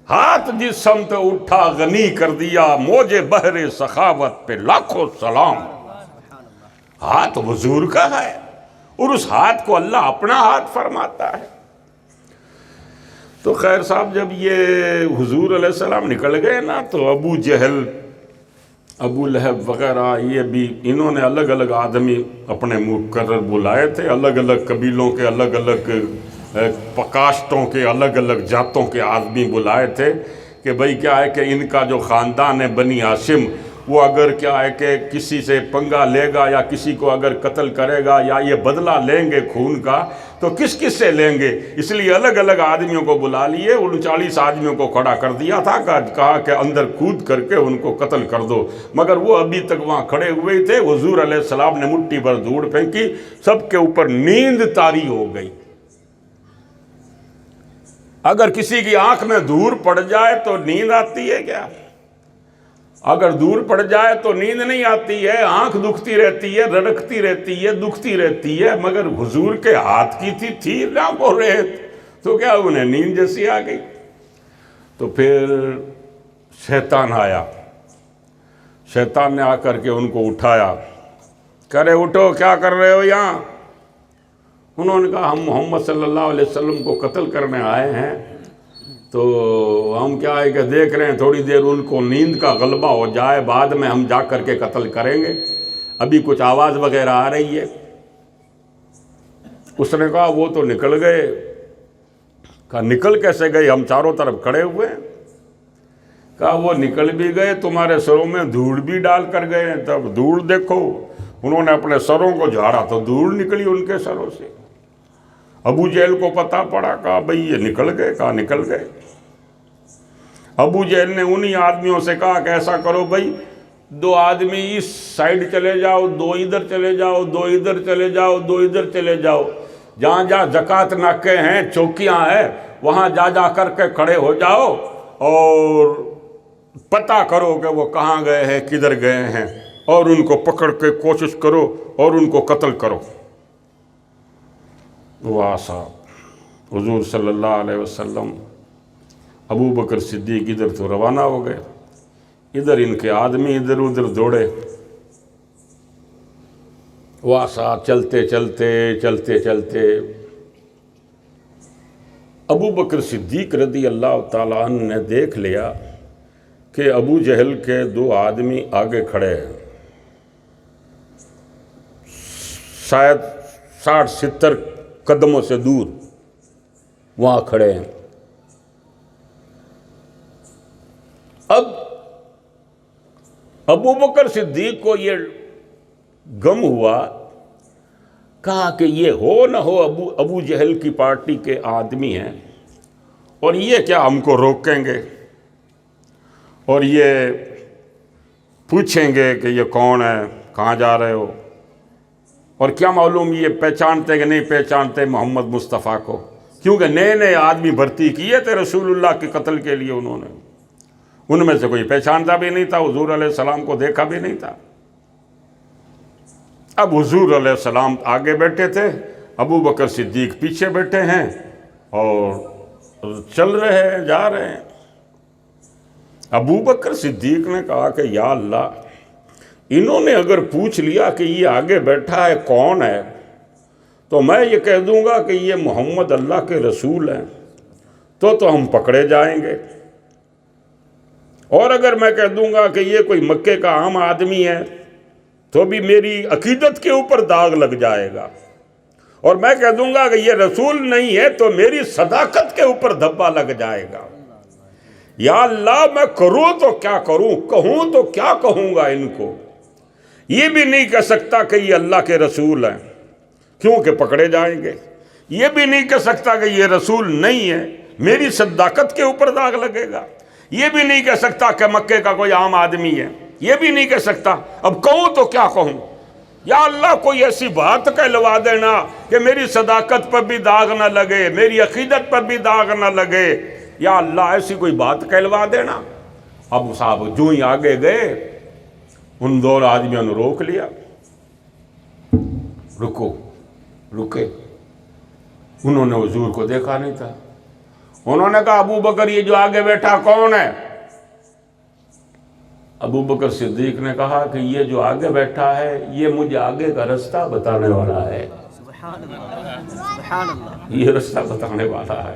Speaker 1: ہاتھ جس سمت اٹھا غنی کر دیا, موجے بحر سخاوت پہ لاکھوں سلام. ہاتھ حضور کا ہے, اور اس ہاتھ کو اللہ اپنا ہاتھ فرماتا ہے. تو خیر صاحب جب یہ حضور علیہ السلام نکل گئے نا تو ابو جہل ابو لہب وغیرہ یہ بھی، انہوں نے الگ الگ آدمی اپنے مقرر بلائے تھے، الگ الگ قبیلوں کے، الگ الگ کاسٹوں کے، الگ الگ جاتوں کے آدمی بلائے تھے کہ بھئی کیا ہے کہ ان کا جو خاندان ہے بنی ہاشم، وہ اگر کیا ہے کہ کسی سے پنگا لے گا یا کسی کو اگر قتل کرے گا یا یہ بدلہ لیں گے خون کا تو کس کس سے لیں گے، اس لیے الگ الگ آدمیوں کو بلا لیے، 39 آدمیوں کو کھڑا کر دیا تھا، کہا کہ اندر کود کر کے ان کو قتل کر دو، مگر وہ ابھی تک وہاں کھڑے ہوئے تھے۔ حضور علیہ السلام نے مٹھی بھر دھوڑ پھینکی، سب کے اوپر نیند طاری ہو گئی۔ اگر کسی کی آنکھ میں دھور پڑ جائے تو نیند آتی ہے کیا؟ اگر دور پڑ جائے تو نیند نہیں آتی ہے، آنکھ دکھتی رہتی ہے، رڑکتی رہتی ہے، دکھتی رہتی ہے، مگر حضور کے ہاتھ کی تھی نہ بول رہے تو کیا انہیں نیند جیسی آ گئی۔ تو پھر شیطان آیا، شیطان نے آ کر کے ان کو اٹھایا، کرے اٹھو کیا کر رہے ہو یہاں؟ انہوں نے کہا ہم محمد صلی اللہ علیہ وسلم کو قتل کرنے آئے ہیں، تو ہم کیا ہے کہ دیکھ رہے ہیں تھوڑی دیر ان کو نیند کا غلبہ ہو جائے، بعد میں ہم جا کر کے قتل کریں گے، ابھی کچھ آواز وغیرہ آ رہی ہے۔ اس نے کہا وہ تو نکل گئے۔ کہا نکل کیسے گئے؟ ہم چاروں طرف کھڑے ہوئے ہیں۔ کہا وہ نکل بھی گئے، تمہارے سروں میں دھوڑ بھی ڈال کر گئے، تب دھوڑ دیکھو۔ انہوں نے اپنے سروں کو جھاڑا تو دھوڑ نکلی ان کے سروں سے۔ ابو جہل کو پتہ پڑا، کہا بھئی یہ نکل گئے، کہا نکل گئے۔ ابو جہل نے انہی آدمیوں سے کہا کہ ایسا کرو بھئی 2 آدمی اس سائیڈ چلے جاؤ، 2 ادھر چلے جاؤ، 2 ادھر چلے جاؤ، 2 ادھر چلے جاؤ، جہاں جہاں زکوٰۃ ناکے ہیں، چوکیاں ہیں، وہاں جا جا کر کے کھڑے ہو جاؤ اور پتہ کرو کہ وہ کہاں گئے ہیں، کدھر گئے ہیں، اور ان کو پکڑ کے کوشش کرو اور ان کو قتل کرو۔ واہ صاحب، حضور صلی اللہ علیہ وسلم، ابو بکر صدیق ادھر تو روانہ ہو گئے، ادھر ان کے آدمی ادھر ادھر دوڑے۔ واہ صاحب، چلتے چلتے چلتے چلتے ابو بکر صدیق رضی اللہ تعالیٰ عنہ نے دیکھ لیا کہ ابو جہل کے 2 آدمی آگے کھڑے ہیں، شاید 60-70 قدموں سے دور وہاں کھڑے ہیں۔ اب ابو بکر صدیق کو یہ غم ہوا، کہا کہ یہ ہو نہ ہو ابو جہل کی پارٹی کے آدمی ہیں اور یہ کیا ہم کو روکیں گے اور یہ پوچھیں گے کہ یہ کون ہے، کہاں جا رہے ہو، اور کیا معلوم یہ پہچانتے کہ نہیں پہچانتے محمد مصطفیٰ کو، کیونکہ نئے نئے آدمی بھرتی کیے تھے رسول اللہ کے قتل کے لیے انہوں نے، ان میں سے کوئی پہچانتا بھی نہیں تھا، حضور علیہ السلام کو دیکھا بھی نہیں تھا۔ اب حضور علیہ السلام آگے بیٹھے تھے، ابو بکر صدیق پیچھے بیٹھے ہیں اور چل رہے ہیں، جا رہے ہیں۔ ابو بکر صدیق نے کہا کہ یا اللہ، انہوں نے اگر پوچھ لیا کہ یہ آگے بیٹھا ہے کون ہے تو میں یہ کہہ دوں گا کہ یہ محمد اللہ کے رسول ہیں تو ہم پکڑے جائیں گے، اور اگر میں کہہ دوں گا کہ یہ کوئی مکے کا عام آدمی ہے تو بھی میری عقیدت کے اوپر داغ لگ جائے گا، اور میں کہہ دوں گا کہ یہ رسول نہیں ہے تو میری صداقت کے اوپر دھبا لگ جائے گا۔ یا اللہ، میں کروں تو کیا کروں، کہوں تو کیا کہوں گا ان کو؟ یہ بھی نہیں کہہ سکتا کہ یہ اللہ کے رسول ہیں کیونکہ پکڑے جائیں گے، یہ بھی نہیں کہہ سکتا کہ یہ رسول نہیں ہے، میری صداقت کے اوپر داغ لگے گا، یہ بھی نہیں کہہ سکتا کہ مکے کا کوئی عام آدمی ہے، یہ بھی نہیں کہہ سکتا، اب کہوں تو کیا کہوں؟ یا اللہ، کوئی ایسی بات کہلوا دینا کہ میری صداقت پر بھی داغ نہ لگے، میری عقیدت پر بھی داغ نہ لگے، یا اللہ ایسی کوئی بات کہلوا دینا۔ اب صاحب جو ہی آگے گئے، ان 2 آدمیوں نے روک لیا، رکے، انہوں نے حضور کو دیکھا نہیں تھا، انہوں نے کہا ابو بکر یہ جو آگے بیٹھا کون ہے؟ ابو بکر صدیق نے کہا کہ یہ جو آگے بیٹھا ہے یہ مجھے آگے کا رستہ بتانے والا ہے، یہ رستہ بتانے والا ہے۔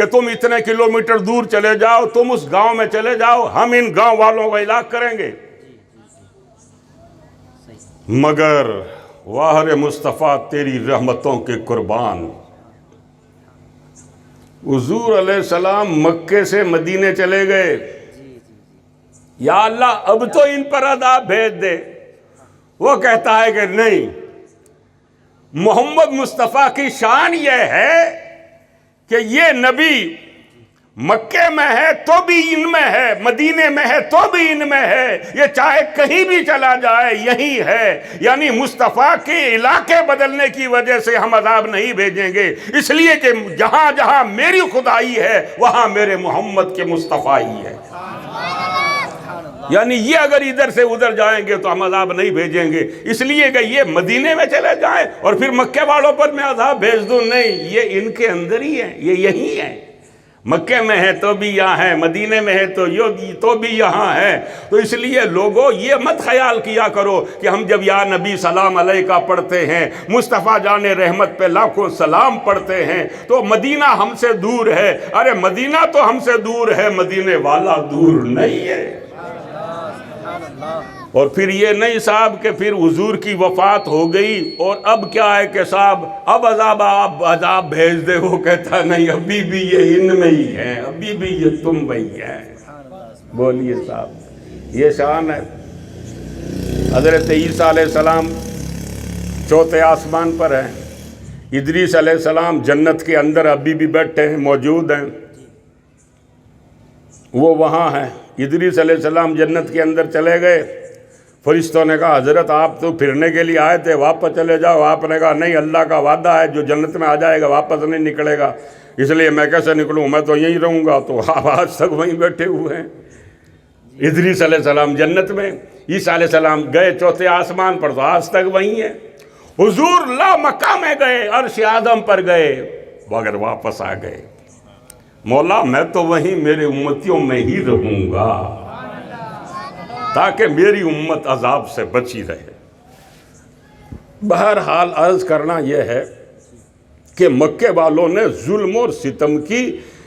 Speaker 1: کہ تم اتنے کلومیٹر دور چلے جاؤ، تم اس گاؤں میں چلے جاؤ، ہم ان گاؤں والوں کا علاج کریں گے۔ مگر واہر مصطفیٰ تیری رحمتوں کے قربان، حضور علیہ السلام مکے سے مدینے چلے گئے، یا اللہ اب تو ان پر عذاب بھیج دے۔ وہ کہتا ہے کہ نہیں، محمد مصطفیٰ کی شان یہ ہے کہ یہ نبی مکے میں ہے تو بھی ان میں ہے، مدینے میں ہے تو بھی ان میں ہے، یہ چاہے کہیں بھی چلا جائے یہی ہے۔ یعنی مصطفیٰ کے علاقے بدلنے کی وجہ سے ہم عذاب نہیں بھیجیں گے، اس لیے کہ جہاں جہاں میری خدائی ہے وہاں میرے محمد کے مصطفیٰ ہے۔ یعنی یہ اگر ادھر سے ادھر جائیں گے تو ہم عذاب نہیں بھیجیں گے، اس لیے کہ یہ مدینے میں چلے جائیں اور پھر مکے والوں پر میں عذاب بھیج دوں، نہیں، یہ ان کے اندر ہی ہے، یہ یہی ہے۔ مکے میں ہے تو بھی یہاں ہے، مدینے میں ہے تو بھی یہاں ہے۔ تو اس لیے لوگوں یہ مت خیال کیا کرو کہ ہم جب یا نبی سلام علیکہ پڑھتے ہیں، مصطفیٰ جان رحمت پہ لاکھوں سلام پڑھتے ہیں تو مدینہ ہم سے دور ہے۔ ارے مدینہ تو ہم سے دور ہے، مدینے والا دور نہیں ہے۔ اور پھر یہ نہیں صاحب کہ پھر حضور کی وفات ہو گئی اور اب کیا ہے کہ صاحب اب عذاب بھیج دے، وہ کہتا نہیں، ابھی بھی یہ ان میں ہی ہے، ابھی بھی یہ تم وہی ہے۔ بولیے صاحب، یہ شان ہے۔ حضرت عیسیٰ علیہ السلام چوتھے آسمان پر ہیں، ادریس علیہ السلام جنت کے اندر ابھی بھی بیٹھے ہیں، موجود ہیں، وہ وہاں ہیں۔ ادریس علیہ السلام جنت کے اندر چلے گئے، فرشتوں نے کہا حضرت آپ تو پھرنے کے لیے آئے تھے، واپس چلے جاؤ۔ آپ نے کہا نہیں، اللہ کا وعدہ ہے جو جنت میں آ جائے گا واپس نہیں نکلے گا، اس لیے میں کیسے نکلوں، میں تو یہیں رہوں گا۔ تو آپ آج تک وہیں بیٹھے ہوئے ہیں۔ ادریس علیہ السلام جنت میں، عیسیٰ علیہ السلام گئے چوتھے آسمان پر تو آج تک وہیں ہیں۔ حضور لا مکہ میں گئے، عرش اعظم پر گئے، مگر واپس آ گئے، مولا میں تو وہیں میرے امتیوں میں ہی رہوں گا تاکہ میری امت عذاب سے بچی رہے۔ بہرحال عرض کرنا یہ ہے کہ مکے والوں نے ظلم اور ستم کی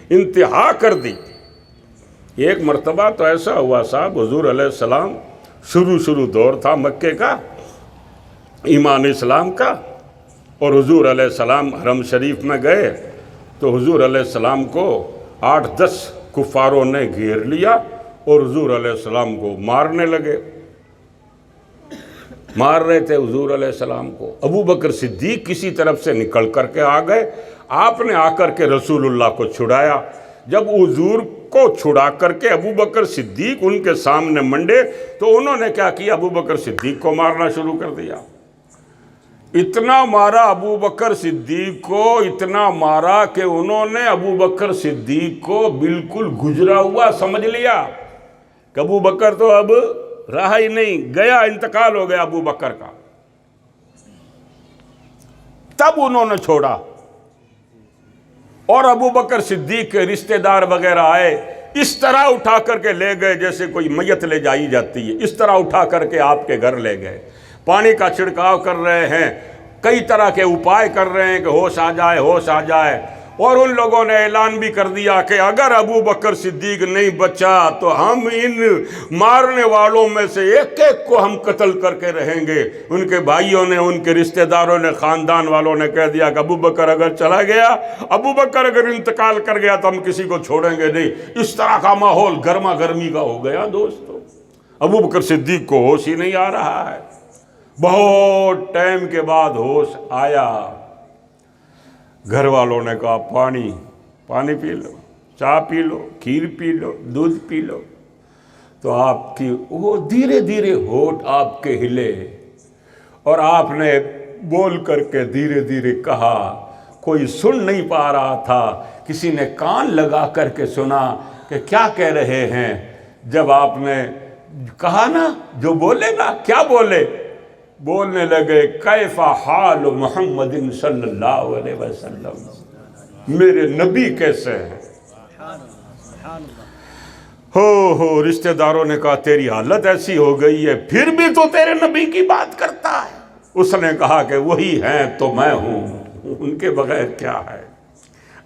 Speaker 1: انتہا کر دی۔ ایک مرتبہ تو ایسا ہوا صاحب، حضور علیہ السلام شروع دور تھا مکے کا، ایمان اسلام کا، اور حضور علیہ السلام حرم شریف میں گئے تو حضور علیہ السلام کو 8-10 کفاروں نے گھیر لیا اور حضور علیہ السلام کو مارنے لگے، مار رہے تھے حضور علیہ السلام کو۔ ابو بکر صدیق کسی طرف سے نکل کر کے آ گئے، آپ نے آ کر کے رسول اللہ کو چھڑایا۔ جب حضور کو چھڑا کر کے ابو بکر صدیق ان کے سامنے منڈے تو انہوں نے کیا کیا، ابو بکر صدیق کو مارنا شروع کر دیا۔ اتنا مارا ابو بکر صدیق کو، اتنا مارا کہ انہوں نے ابو بکر صدیق کو بالکل گزرا ہوا سمجھ لیا کہ ابو بکر تو اب رہا ہی نہیں، گیا، انتقال ہو گیا ابو بکر کا۔ تب انہوں نے چھوڑا اور ابو بکر صدیق کے رشتہ دار وغیرہ آئے، اس طرح اٹھا کر کے لے گئے جیسے کوئی میت لے جائی جاتی ہے، اس طرح اٹھا کر کے آپ کے گھر لے گئے، پانی کا چھڑکاؤ کر رہے ہیں، کئی طرح کے اپائے کر رہے ہیں کہ ہوش آ جائے، ہوش آ جائے۔ اور ان لوگوں نے اعلان بھی کر دیا کہ اگر ابو بکر صدیق نہیں بچا تو ہم ان مارنے والوں میں سے ایک ایک کو ہم قتل کر کے رہیں گے۔ ان کے بھائیوں نے، ان کے رشتہ داروں نے، خاندان والوں نے کہہ دیا کہ ابو بکر اگر چلا گیا، ابو بکر اگر انتقال کر گیا تو ہم کسی کو چھوڑیں گے نہیں۔ اس طرح کا ماحول گرما گرمی کا ہو گیا دوستو۔ ابو بکر صدیق کو ہوش ہی نہیں آ رہا ہے۔ بہت ٹائم کے بعد ہوش آیا، گھر والوں نے کہا پانی پی لو، چائے پی لو، کھیر پی لو، دودھ پی لو۔ تو آپ کی وہ دھیرے دھیرے ہونٹ آپ کے ہلے اور آپ نے بول کر کے دھیرے دھیرے کہا، کوئی سن نہیں پا رہا تھا، کسی نے کان لگا کر کے سنا کہ کیا کہہ رہے ہیں۔ جب آپ نے کہا نا جو بولے نا، کیا بولے؟ بولنے لگے کیف حال محمد صلی اللہ علیہ وسلم، میرے نبی کیسے ہیں؟ ہو رشتہ داروں نے کہا تیری حالت ایسی ہو گئی ہے، پھر بھی تو تیرے نبی کی بات کرتا ہے۔ اس نے کہا کہ وہی ہیں تو میں ہوں، ان کے بغیر کیا ہے۔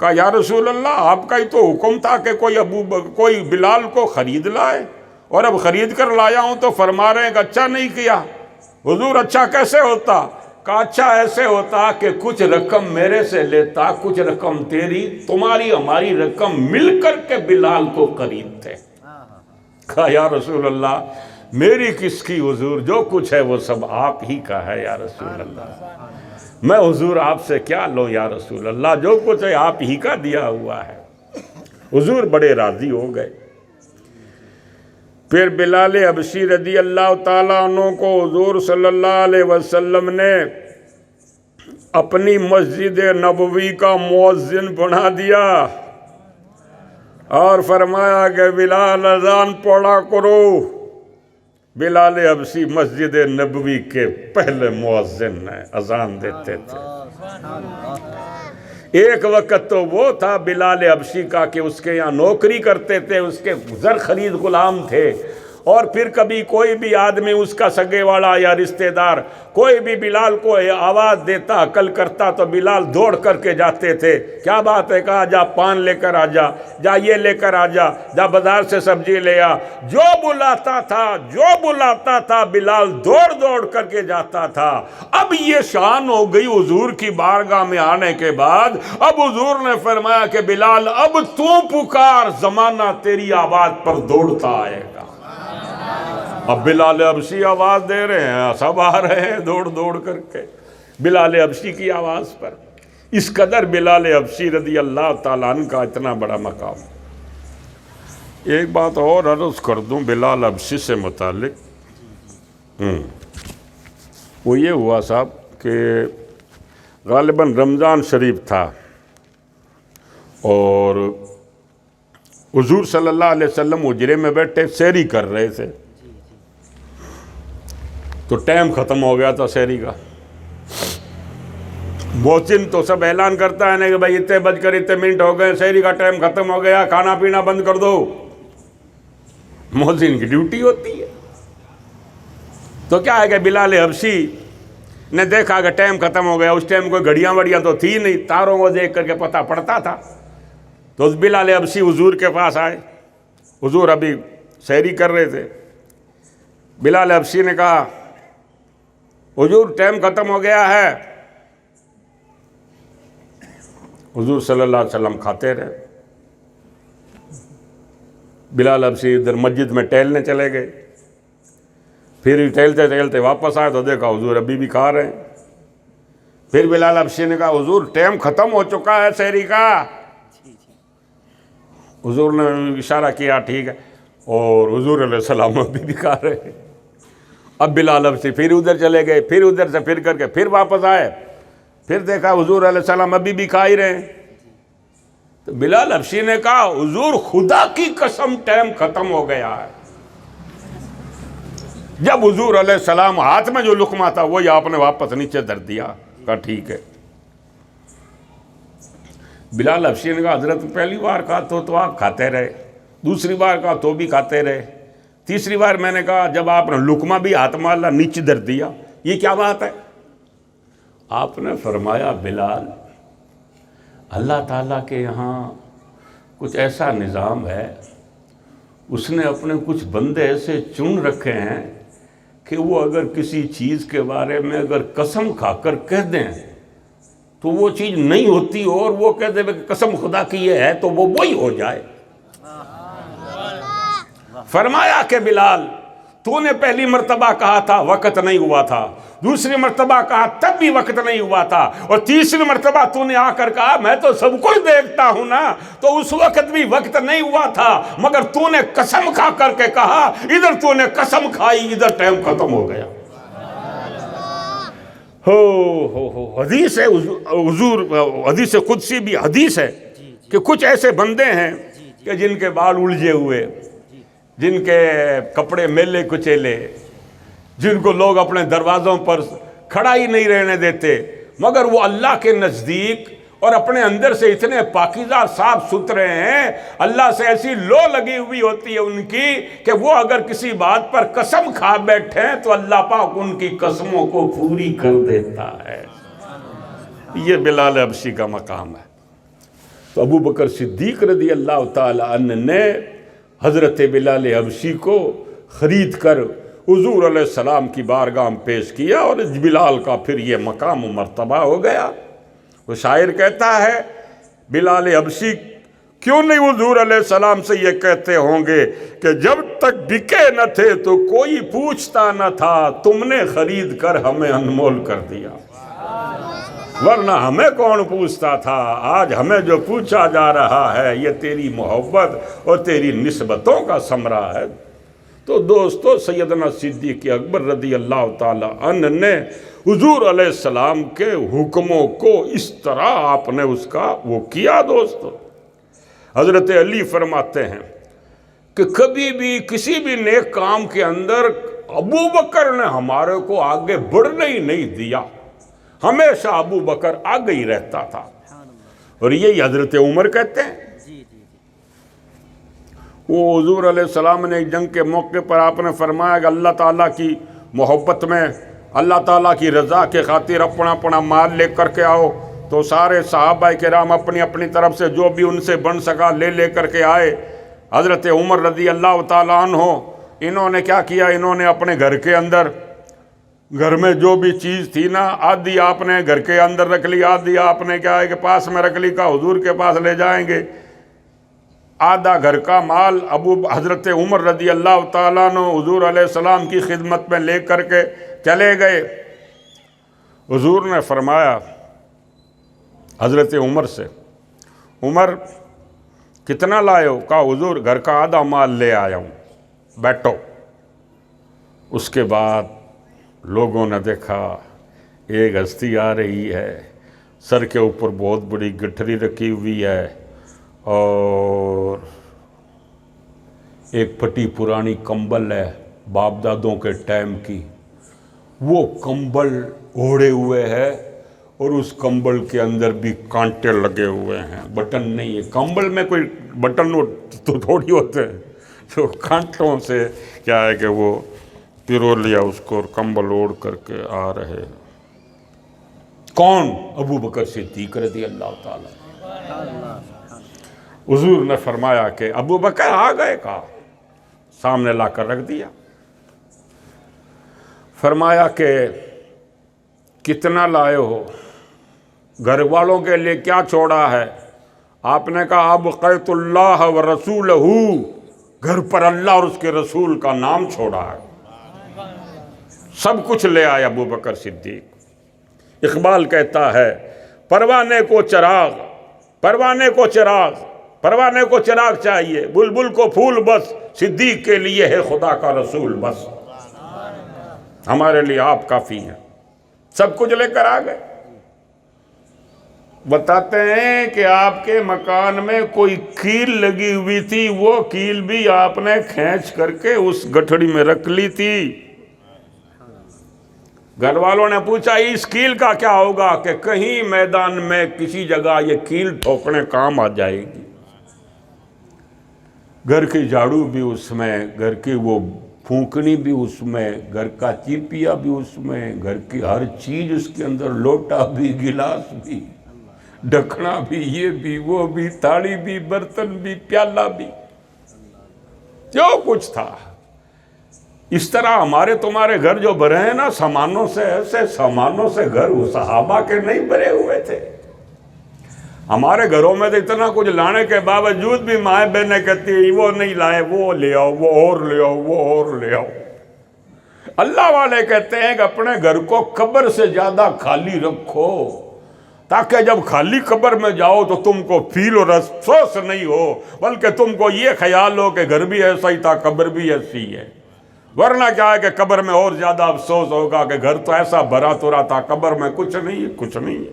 Speaker 1: کہا یا رسول اللہ آپ کا ہی تو حکم تھا کہ کوئی بلال کو خرید لائے، اور اب خرید کر لایا ہوں تو فرما رہے ہیں کہ اچھا نہیں کیا۔ حضور اچھا کیسے ہوتا؟ کہا اچھا ایسے ہوتا کہ کچھ رقم میرے سے لیتا، کچھ رقم تیری، تمہاری ہماری رقم مل کر کے بلال کو خریدتے۔ کہا یا رسول اللہ میری کس کی حضور، جو کچھ ہے وہ سب آپ ہی کا ہے یا رسول اللہ، میں حضور آپ سے کیا لوں یا رسول اللہ، جو کچھ ہے آپ ہی کا دیا ہوا ہے۔ حضور بڑے راضی ہو گئے۔ پھر بلال حبشی رضی اللہ تعالیٰ عنہ کو حضور صلی اللہ علیہ وسلم نے اپنی مسجد نبوی کا مؤذن بنا دیا اور فرمایا کہ بلال اذان پڑھا کرو۔ بلال حبشی مسجد نبوی کے پہلے مؤذن ہیں، اذان دیتے تھے۔ ایک وقت تو وہ تھا بلال حبشی کا کہ اس کے یہاں نوکری کرتے تھے، اس کے زر خرید غلام تھے، اور پھر کبھی کوئی بھی آدمی اس کا سگے والا یا رشتہ دار کوئی بھی بلال کو آواز دیتا، عقل کرتا، تو بلال دوڑ کر کے جاتے تھے۔ کیا بات ہے؟ کہا جا پان لے کر آ جا، جا یہ لے کر آ جا، جا بازار سے سبزی لے آ۔ جو بلاتا تھا بلال دوڑ دوڑ کر کے جاتا تھا۔ اب یہ شان ہو گئی حضور کی بارگاہ میں آنے کے بعد، اب حضور نے فرمایا کہ بلال اب تو پکار، زمانہ تیری آواز پر دوڑتا آئے گا۔ اب بلال حبشی آواز دے رہے ہیں، سب آ رہے ہیں دوڑ دوڑ کر کے بلال حبشی کی آواز پر۔ اس قدر بلال حبشی رضی اللہ تعالیٰ عنہ کا اتنا بڑا مقام۔ ایک بات اور عرض کر دوں بلال حبشی سے متعلق، وہ یہ ہوا صاحب کہ غالباً رمضان شریف تھا، اور حضور صلی اللہ علیہ وسلم حجرے میں بیٹھے سحری کر رہے تھے، تو ٹائم ختم ہو گیا تھا سحری کا۔ مؤذن تو سب اعلان کرتا ہے نا کہ بھائی اتنے بج کر اتنے منٹ ہو گئے، سحری کا ٹائم ختم ہو گیا، کھانا پینا بند کر دو، مؤذن کی ڈیوٹی ہوتی ہے۔ تو کیا ہے کہ بلال حبشی نے دیکھا کہ ٹائم ختم ہو گیا، اس ٹائم کوئی گھڑیاں وڑیاں تو تھی نہیں، تاروں کو دیکھ کر کے پتہ پڑتا تھا، تو بلال حبشی حضور کے پاس آئے۔ حضور ابھی سحری کر رہے تھے۔ بلال حبشی نے کہا حضور ٹائم ختم ہو گیا ہے۔ حضور صلی اللہ علیہ وسلم کھاتے رہے۔ بلال حبشی ادھر مسجد میں ٹہلنے چلے گئے، پھر ٹہلتے ٹہلتے واپس آئے تو دیکھا حضور ابھی بھی کھا رہے ہیں۔ پھر بلال حبشی نے کہا حضور ٹائم ختم ہو چکا ہے سحری کا۔ حضور نے اشارہ کیا ٹھیک ہے، اور حضور علیہ السلام ابھی بھی کھا رہے ہیں۔ اب بلال حبشی پھر ادھر چلے گئے، پھر ادھر سے پھر کر کے پھر واپس آئے، پھر دیکھا حضور علیہ السلام ابھی بھی کھا ہی رہے ہیں۔ تو بلال حبشی نے کہا حضور خدا کی قسم ٹائم ختم ہو گیا ہے۔ جب حضور علیہ السلام ہاتھ میں جو لقمہ تھا وہی آپ نے واپس نیچے دھر دیا، کہا ٹھیک ہے۔ بلال حبشی نے کہا حضرت پہلی بار کہا تو آپ کھاتے رہے، دوسری بار کہا تو بھی کھاتے رہے، تیسری بار میں نے کہا جب آپ نے لقمہ بھی ہاتھ میں اللہ نیچے دھر دیا، یہ کیا بات ہے؟ آپ نے فرمایا بلال اللہ تعالیٰ کے یہاں کچھ ایسا نظام ہے، اس نے اپنے کچھ بندے ایسے چن رکھے ہیں کہ وہ اگر کسی چیز کے بارے میں اگر قسم کھا کر کہہ دیں تو وہ چیز نہیں ہوتی، اور وہ کہہ دیں کہ قسم خدا کی یہ ہے تو وہ وہی ہو جائے۔ فرمایا کہ بلال تو نے پہلی مرتبہ کہا تھا وقت نہیں ہوا تھا، دوسری مرتبہ کہا تب بھی وقت نہیں ہوا تھا، اور تیسری مرتبہ تو نے آ کر کہا میں تو سب کچھ دیکھتا ہوں نا، تو اس وقت بھی وقت نہیں ہوا تھا، مگر تو نے قسم کھا کر کے کہا، ادھر تو نے قسم کھائی ادھر ٹائم ختم ہو گیا۔ حدیث ہے حضور، حدیث قدسی بھی حدیث ہے کہ کچھ ایسے بندے ہیں کہ جن کے بال الجھے ہوئے، جن کے کپڑے میلے کچیلے، جن کو لوگ اپنے دروازوں پر کھڑا ہی نہیں رہنے دیتے، مگر وہ اللہ کے نزدیک اور اپنے اندر سے اتنے پاکیزہ صاف ستھرے ہیں، اللہ سے ایسی لو لگی ہوئی ہوتی ہے ان کی کہ وہ اگر کسی بات پر قسم کھا بیٹھیں تو اللہ پاک ان کی قسموں کو پوری کر دیتا ہے۔ یہ بلال حبشی کا مقام ہے۔ تو ابو بکر صدیق رضی اللہ تعالیٰ عنہ نے حضرت بلال حبشی کو خرید کر حضور علیہ السلام کی بارگاہ میں پیش کیا، اور بلال کا پھر یہ مقام و مرتبہ ہو گیا۔ وہ شاعر کہتا ہے بلال حبشی کیوں نہیں حضور علیہ السلام سے یہ کہتے ہوں گے کہ جب تک بکے نہ تھے تو کوئی پوچھتا نہ تھا، تم نے خرید کر ہمیں انمول کر دیا، ورنہ ہمیں کون پوچھتا تھا، آج ہمیں جو پوچھا جا رہا ہے یہ تیری محبت اور تیری نسبتوں کا ثمرہ ہے۔ تو دوستو سیدنا صدیق اکبر رضی اللہ تعالی عنہ نے حضور علیہ السلام کے حکموں کو اس طرح آپ نے اس کا وہ کیا۔ دوستو حضرت علی فرماتے ہیں کہ کبھی بھی کسی بھی نیک کام کے اندر ابو بکر نے ہمارے کو آگے بڑھنے ہی نہیں دیا، ہمیشہ ابو بکر آگے ہی رہتا تھا، اور یہی حضرت عمر کہتے ہیں۔ وہ حضور علیہ السلام نے جنگ کے موقع پر آپ نے فرمایا کہ اللہ تعالیٰ کی محبت میں، اللہ تعالیٰ کی رضا کے خاطر اپنا اپنا مال لے کر کے آؤ، تو سارے صحابہ کرام اپنی اپنی طرف سے جو بھی ان سے بن سکا لے کر کے آئے۔ حضرت عمر رضی اللہ تعالیٰ عنہ انہوں نے کیا کیا، انہوں نے اپنے گھر کے اندر، گھر میں جو بھی چیز تھی نا، آدھی آپ نے گھر کے اندر رکھ لی، آدھی آپ نے کیا ہے کہ پاس میں رکھ لی، کا حضور کے پاس لے جائیں گے۔ آدھا گھر کا مال حضرت عمر رضی اللہ تعالیٰ عنہ حضور علیہ السلام کی خدمت میں لے کر کے چلے گئے۔ حضور نے فرمایا حضرت عمر سے، عمر کتنا لائے ہو؟ کہا حضور گھر کا آدھا مال لے آیا ہوں، بیٹھو۔ اس کے بعد لوگوں نے دیکھا ایک ہستی آ رہی ہے، سر کے اوپر بہت بڑی گٹھری رکھی ہوئی ہے، اور ایک پھٹی پرانی کمبل ہے باپ دادوں کے ٹائم کی، وہ کمبل اوڑھے ہوئے ہے، اور اس کمبل کے اندر بھی کانٹے لگے ہوئے ہیں، بٹن نہیں ہے کمبل میں، کوئی بٹن تو تھوڑی ہوتے ہیں، جو کانٹوں سے کیا ہے کہ وہ پیرو لیا اس کو، اور کمبل اوڑھ کر کے آ رہے۔ کون؟ ابو بکر صدیق رضی اللہ تعالیٰ۔ حضور نے فرمایا کہ ابو بکر آ گئے، کہا سامنے لا کر رکھ دیا۔ فرمایا کہ کتنا لائے ہو؟ گھر والوں کے لیے کیا چھوڑا ہے؟ آپ نے کہا ابقیت اللہ و رسولہ، گھر پر اللہ اور اس کے رسول کا نام چھوڑا ہے۔ سب کچھ لے آیا ابو بکر صدیق۔ اقبال کہتا ہے پروانے کو چراغ، پروانے کو چراغ، پروانے کو چراغ چاہیے، بلبل کو پھول بس، صدیق کے لیے ہے خدا کا رسول بس۔ ہمارے لیے آپ کافی ہیں۔ سب کچھ لے کر آ گئے۔ بتاتے ہیں کہ آپ کے مکان میں کوئی کیل لگی ہوئی تھی، وہ کیل بھی آپ نے کھینچ کر کے اس گٹھڑی میں رکھ لی تھی۔ گھر والوں نے پوچھا اس کیل کا کیا ہوگا؟ کہ کہیں میدان میں کسی جگہ یہ کیل ٹھوکنے کام آ جائے گی۔ گھر کی جھاڑو بھی اس میں، گھر کی وہ پھونکنی بھی اس میں، گھر کا چیپیا بھی اس میں، گھر کی ہر چیز اس کے اندر، لوٹا بھی، گلاس بھی، ڈھکنا بھی، یہ بھی، وہ بھی، تھالی بھی، برتن بھی، پیالہ بھی، جو کچھ تھا۔ اس طرح ہمارے تمہارے گھر جو بھرے ہیں نا سامانوں سے، ایسے سامانوں سے گھر صحابہ کے نہیں بھرے ہوئے تھے۔ ہمارے گھروں میں تو اتنا کچھ لانے کے باوجود بھی مائیں بہنیں کہتی ہیں وہ نہیں لائے، وہ لے آؤ، وہ اور لے آؤ، وہ اور لے آؤ۔ اللہ والے کہتے ہیں کہ اپنے گھر کو قبر سے زیادہ خالی رکھو، تاکہ جب خالی قبر میں جاؤ تو تم کو فیل اور افسوس نہیں ہو، بلکہ تم کو یہ خیال ہو کہ گھر بھی ایسا ہی تھا، قبر بھی ایسی ہے۔ ورنہ کیا ہے کہ قبر میں اور زیادہ افسوس ہوگا کہ گھر تو ایسا بھرا تورا تھا، قبر میں کچھ نہیں ہے، کچھ نہیں ہے۔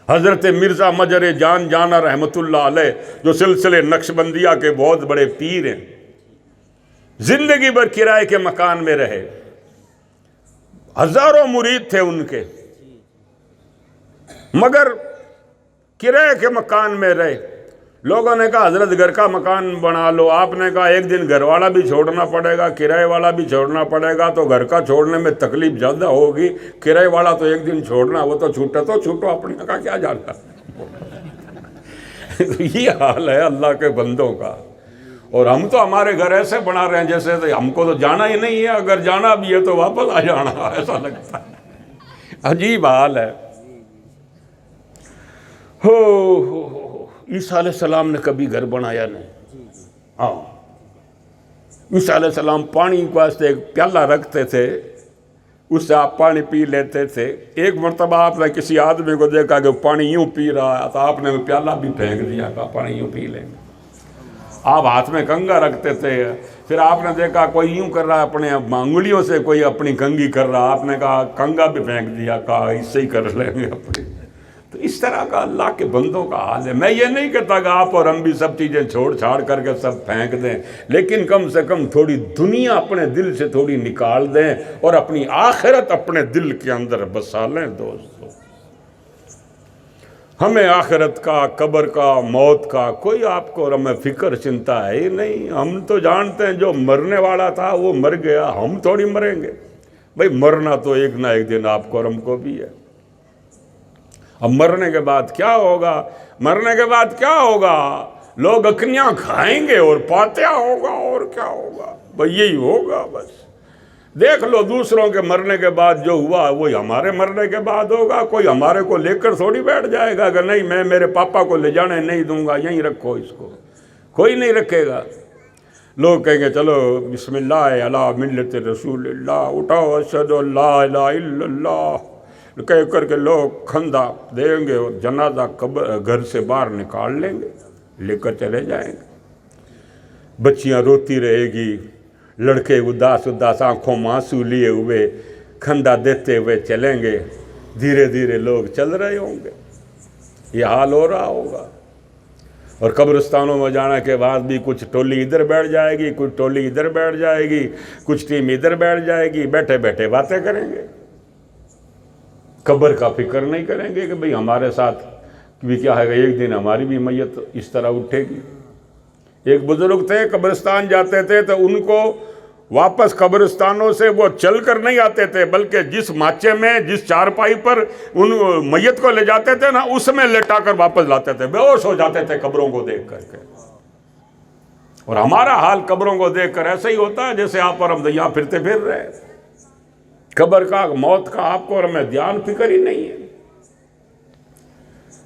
Speaker 1: حضرت مرزا مجر جان جانا رحمت اللہ علیہ، جو سلسلے نقشبندیہ کے بہت بڑے پیر ہیں، زندگی بھر کرائے کے مکان میں رہے، ہزاروں مرید تھے ان کے، مگر کرائے کے مکان میں رہے۔ لوگوں نے کہا حضرت گھر کا مکان بنا لو، آپ نے کہا ایک دن گھر والا بھی چھوڑنا پڑے گا، کرائے والا بھی چھوڑنا پڑے گا، تو گھر کا چھوڑنے میں تکلیف زیادہ ہوگی، کرائے والا تو ایک دن چھوڑنا، وہ تو چھوٹا تو چھوٹو، اپنے کا کیا جاتا۔ تو یہ حال ہے اللہ کے بندوں کا. اور ہم تو ہمارے گھر ایسے بنا رہے ہیں جیسے ہم کو تو جانا ہی نہیں ہے، اگر جانا بھی ہے تو واپس آ جانا، ایسا لگتا ہے. عجیب حال ہے. عیسیٰ علیہ السلام نے کبھی گھر بنایا نہیں. ہاں، عیسیٰ علیہ السلام پانی کے واسطے ایک پیالہ رکھتے تھے، اس سے آپ پانی پی لیتے تھے. ایک مرتبہ آپ نے کسی آدمی کو دیکھا کہ پانی یوں پی رہا ہے تو آپ نے پیالہ بھی پھینک دیا، کہا پانی یوں پی لیں. آپ ہاتھ میں کنگا رکھتے تھے، پھر آپ نے دیکھا کوئی یوں کر رہا ہے اپنے انگلیوں سے، کوئی اپنی کنگھی کر رہا، آپ نے کہا کنگا بھی پھینک دیا، کہا اس سے ہی کر لیں گے اپنی. تو اس طرح کا اللہ کے بندوں کا حال ہے. میں یہ نہیں کہتا کہ آپ اور ہم بھی سب چیزیں چھوڑ چھاڑ کر کے سب پھینک دیں، لیکن کم سے کم تھوڑی دنیا اپنے دل سے تھوڑی نکال دیں اور اپنی آخرت اپنے دل کے اندر بسا لیں. دوستو، ہمیں آخرت کا، قبر کا، موت کا کوئی آپ کو اور ہمیں فکر چنتا ہے ہی نہیں. ہم تو جانتے ہیں جو مرنے والا تھا وہ مر گیا، ہم تھوڑی مریں گے. بھئی مرنا تو ایک نہ ایک دن آپ کو اور ہم کو بھی ہے. اب مرنے کے بعد کیا ہوگا؟ مرنے کے بعد کیا ہوگا؟ لوگ اکنیاں کھائیں گے اور پاتیا ہوگا، اور کیا ہوگا؟ بھئی یہی ہوگا بس. دیکھ لو دوسروں کے مرنے کے بعد جو ہوا وہی ہمارے مرنے کے بعد ہوگا. کوئی ہمارے کو لے کر تھوڑی بیٹھ جائے گا کہ نہیں میں میرے پاپا کو لے جانے نہیں دوں گا، یہیں رکھو اس کو. کوئی نہیں رکھے گا. لوگ کہیں گے چلو بسم اللہ علی ملت رسول اللہ، اٹھاؤ اشہد ان لا الہ الا اللہ کہہ کر کے لوگ کھندا دیں گے اور جنازہ گھر سے باہر نکال لیں گے، لے کر چلے جائیں گے. بچیاں روتی رہے گی، لڑکے اداس اداس آنکھوں میں آنسو لیے ہوئے کھندا دیتے ہوئے چلیں گے. دھیرے دھیرے لوگ چل رہے ہوں گے. یہ حال ہو رہا ہوگا. اور قبرستانوں میں جانے کے بعد بھی کچھ ٹولی ادھر بیٹھ جائے گی، کچھ ٹولی ادھر بیٹھ جائے گی، کچھ ٹیم ادھر بیٹھ جائے گی. بیٹھے بیٹھے باتیں کریں گے، قبر کا فکر نہیں کریں گے کہ بھئی ہمارے ساتھ بھی کیا ہے، ایک دن ہماری بھی میت اس طرح اٹھے گی. ایک بزرگ تھے، قبرستان جاتے تھے تو ان کو واپس قبرستانوں سے وہ چل کر نہیں آتے تھے، بلکہ جس ماچے میں، جس چارپائی پر ان میت کو لے جاتے تھے نا، اس میں لٹا کر واپس لاتے تھے. بے ہوش ہو جاتے تھے قبروں کو دیکھ کر کے. اور ہمارا حال قبروں کو دیکھ کر ایسا ہی ہوتا ہے جیسے آپ اور ہم یہاں پھرتے پھر رہے ہیں. قبر کا، موت کا آپ کو اور ہمیں دھیان فکر ہی نہیں ہے.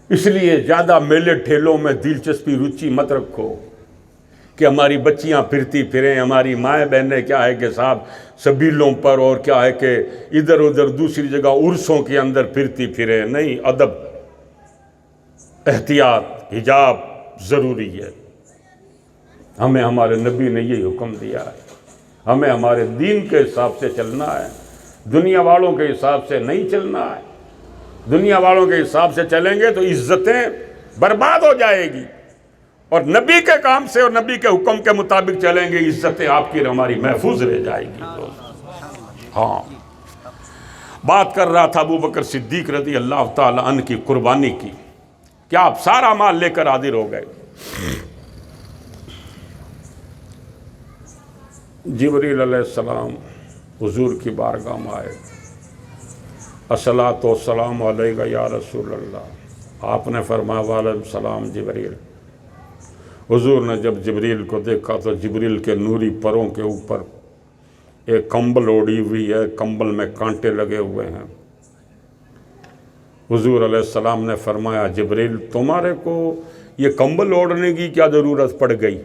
Speaker 1: اس لیے زیادہ میلے ٹھیلوں میں دلچسپی روچی مت رکھو کہ ہماری بچیاں پھرتی پھریں، ہماری مائیں بہنیں کیا ہے کہ صاحب سبیلوں پر اور کیا ہے کہ ادھر ادھر دوسری جگہ عرسوں کے اندر پھرتی پھریں. نہیں، ادب، احتیاط، حجاب ضروری ہے. ہمیں ہمارے نبی نے یہ حکم دیا ہے. ہمیں ہمارے دین کے حساب سے چلنا ہے، دنیا والوں کے حساب سے نہیں چلنا ہے. دنیا والوں کے حساب سے چلیں گے تو عزتیں برباد ہو جائے گی، اور نبی کے کام سے اور نبی کے حکم کے مطابق چلیں گے، عزتیں آپ کی ہماری محفوظ رہ جائے گی. ہاں، بات کر رہا تھا ابو بکر صدیق رضی اللہ تعالی عنہ کی قربانی کی. کیا آپ سارا مال لے کر حاضر ہو گئے؟ جبریل علیہ السلام حضور کی بارگاہ میں آئے. الصلاۃ والسلام علیک یا رسول اللہ. آپ نے فرمایا وعلیکم السلام جبریل. حضور نے جب جبریل کو دیکھا تو جبریل کے نوری پروں کے اوپر ایک کمبل اوڑھی ہوئی ہے، کمبل میں کانٹے لگے ہوئے ہیں. حضور علیہ السلام نے فرمایا جبریل تمہارے کو یہ کمبل اوڑھنے کی کیا ضرورت پڑ گئی؟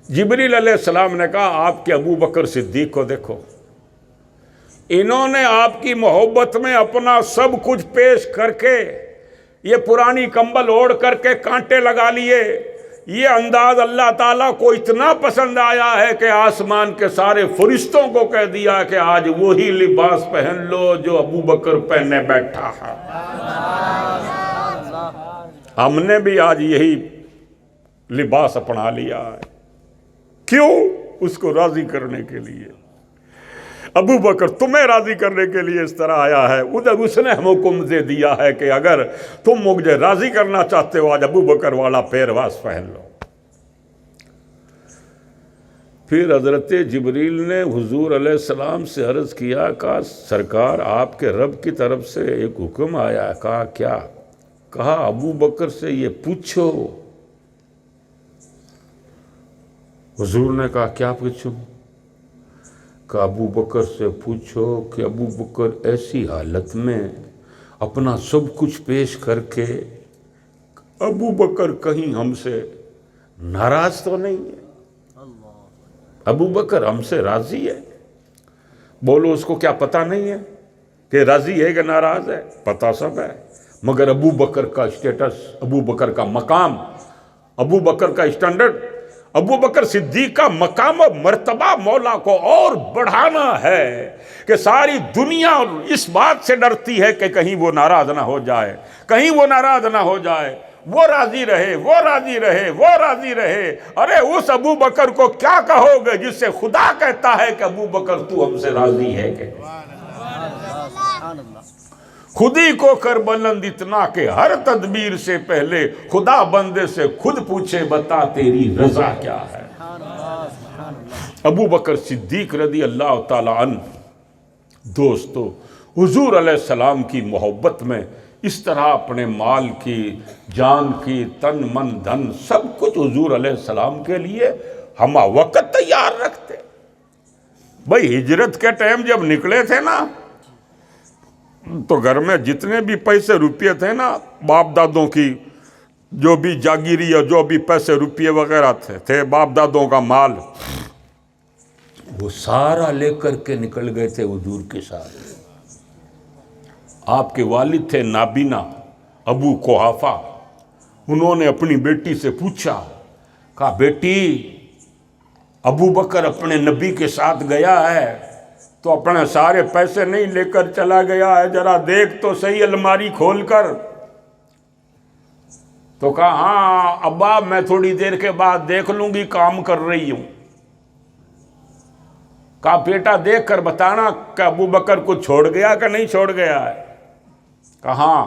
Speaker 1: جبریل علیہ السلام نے کہا آپ کے ابو بکر صدیق کو دیکھو، انہوں نے آپ کی محبت میں اپنا سب کچھ پیش کر کے یہ پرانی کمبل اوڑھ کر کے کانٹے لگا لیے. یہ انداز اللہ تعالیٰ کو اتنا پسند آیا ہے کہ آسمان کے سارے فرشتوں کو کہہ دیا کہ آج وہی لباس پہن لو جو ابو بکر پہننے بیٹھا ہے. ہم نے بھی آج یہی لباس اپنا لیا ہے. کیوں؟ اس کو راضی کرنے کے لیے. ابو بکر تمہیں راضی کرنے کے لیے اس طرح آیا ہے. ادھر اس نے ہم حکم دے دیا ہے کہ اگر تم مجھے راضی کرنا چاہتے ہو آج ابو بکر والا پیرواز پہن لو. پھر حضرت جبریل نے حضور علیہ السلام سے عرض کیا، کہا سرکار آپ کے رب کی طرف سے ایک حکم آیا ہے. کہا کیا؟ کہا ابو بکر سے یہ پوچھو۔ حضور نے کہا کیا پوچھوں؟ کہا ابو بکر سے پوچھو کہ ابو بکر ایسی حالت میں اپنا سب کچھ پیش کر کے ابو بکر کہیں ہم سے ناراض تو نہیں ہے؟ ابو بکر ہم سے راضی ہے؟ بولو اس کو کیا پتہ نہیں ہے کہ راضی ہے کہ ناراض ہے؟ پتہ سب ہے، مگر ابو بکر کا اسٹیٹس، ابو بکر کا مقام، ابو بکر کا اسٹینڈرڈ، ابو بکر صدیق کا مقام و مرتبہ مولا کو اور بڑھانا ہے کہ ساری دنیا اس بات سے ڈرتی ہے کہ کہیں وہ ناراض نہ ہو جائے، کہیں وہ ناراض نہ ہو جائے، وہ راضی رہے، وہ راضی رہے، وہ راضی رہے۔ ارے اس ابو بکر کو کیا کہو گے جس سے خدا کہتا ہے کہ ابو بکر تو ہم سے راضی ہے کہ؟ خود ہی کو کر بلند اتنا کہ ہر تدبیر سے پہلے خدا بندے سے خود پوچھے بتا تیری رضا کیا ہے۔ ابو بکر صدیق رضی اللہ تعالیٰ عنہ دوستو حضور علیہ السلام کی محبت میں اس طرح اپنے مال کی، جان کی، تن من دھن سب کچھ حضور علیہ السلام کے لیے ہم وقت تیار رکھتے۔ بھئی ہجرت کے ٹائم جب نکلے تھے نا تو گھر میں جتنے بھی پیسے روپیے تھے نا، باپ دادوں کی جو بھی جاگیری یا جو بھی پیسے روپیے وغیرہ تھے باپ دادوں کا مال، وہ سارا لے کر کے نکل گئے تھے حضور کے ساتھ۔ آپ کے والد تھے نابینا ابو قحافہ، انہوں نے اپنی بیٹی سے پوچھا، کہا بیٹی ابو بکر اپنے نبی کے ساتھ گیا ہے تو اپنے سارے پیسے نہیں لے کر چلا گیا ہے، ذرا دیکھ تو صحیح الماری کھول کر۔ تو کہا ہاں ابا میں تھوڑی دیر کے بعد دیکھ لوں گی، کام کر رہی ہوں۔ کہا بیٹا دیکھ کر بتانا کہ ابو بکر کو چھوڑ گیا کہ نہیں چھوڑ گیا ہے؟ کہا ہاں۔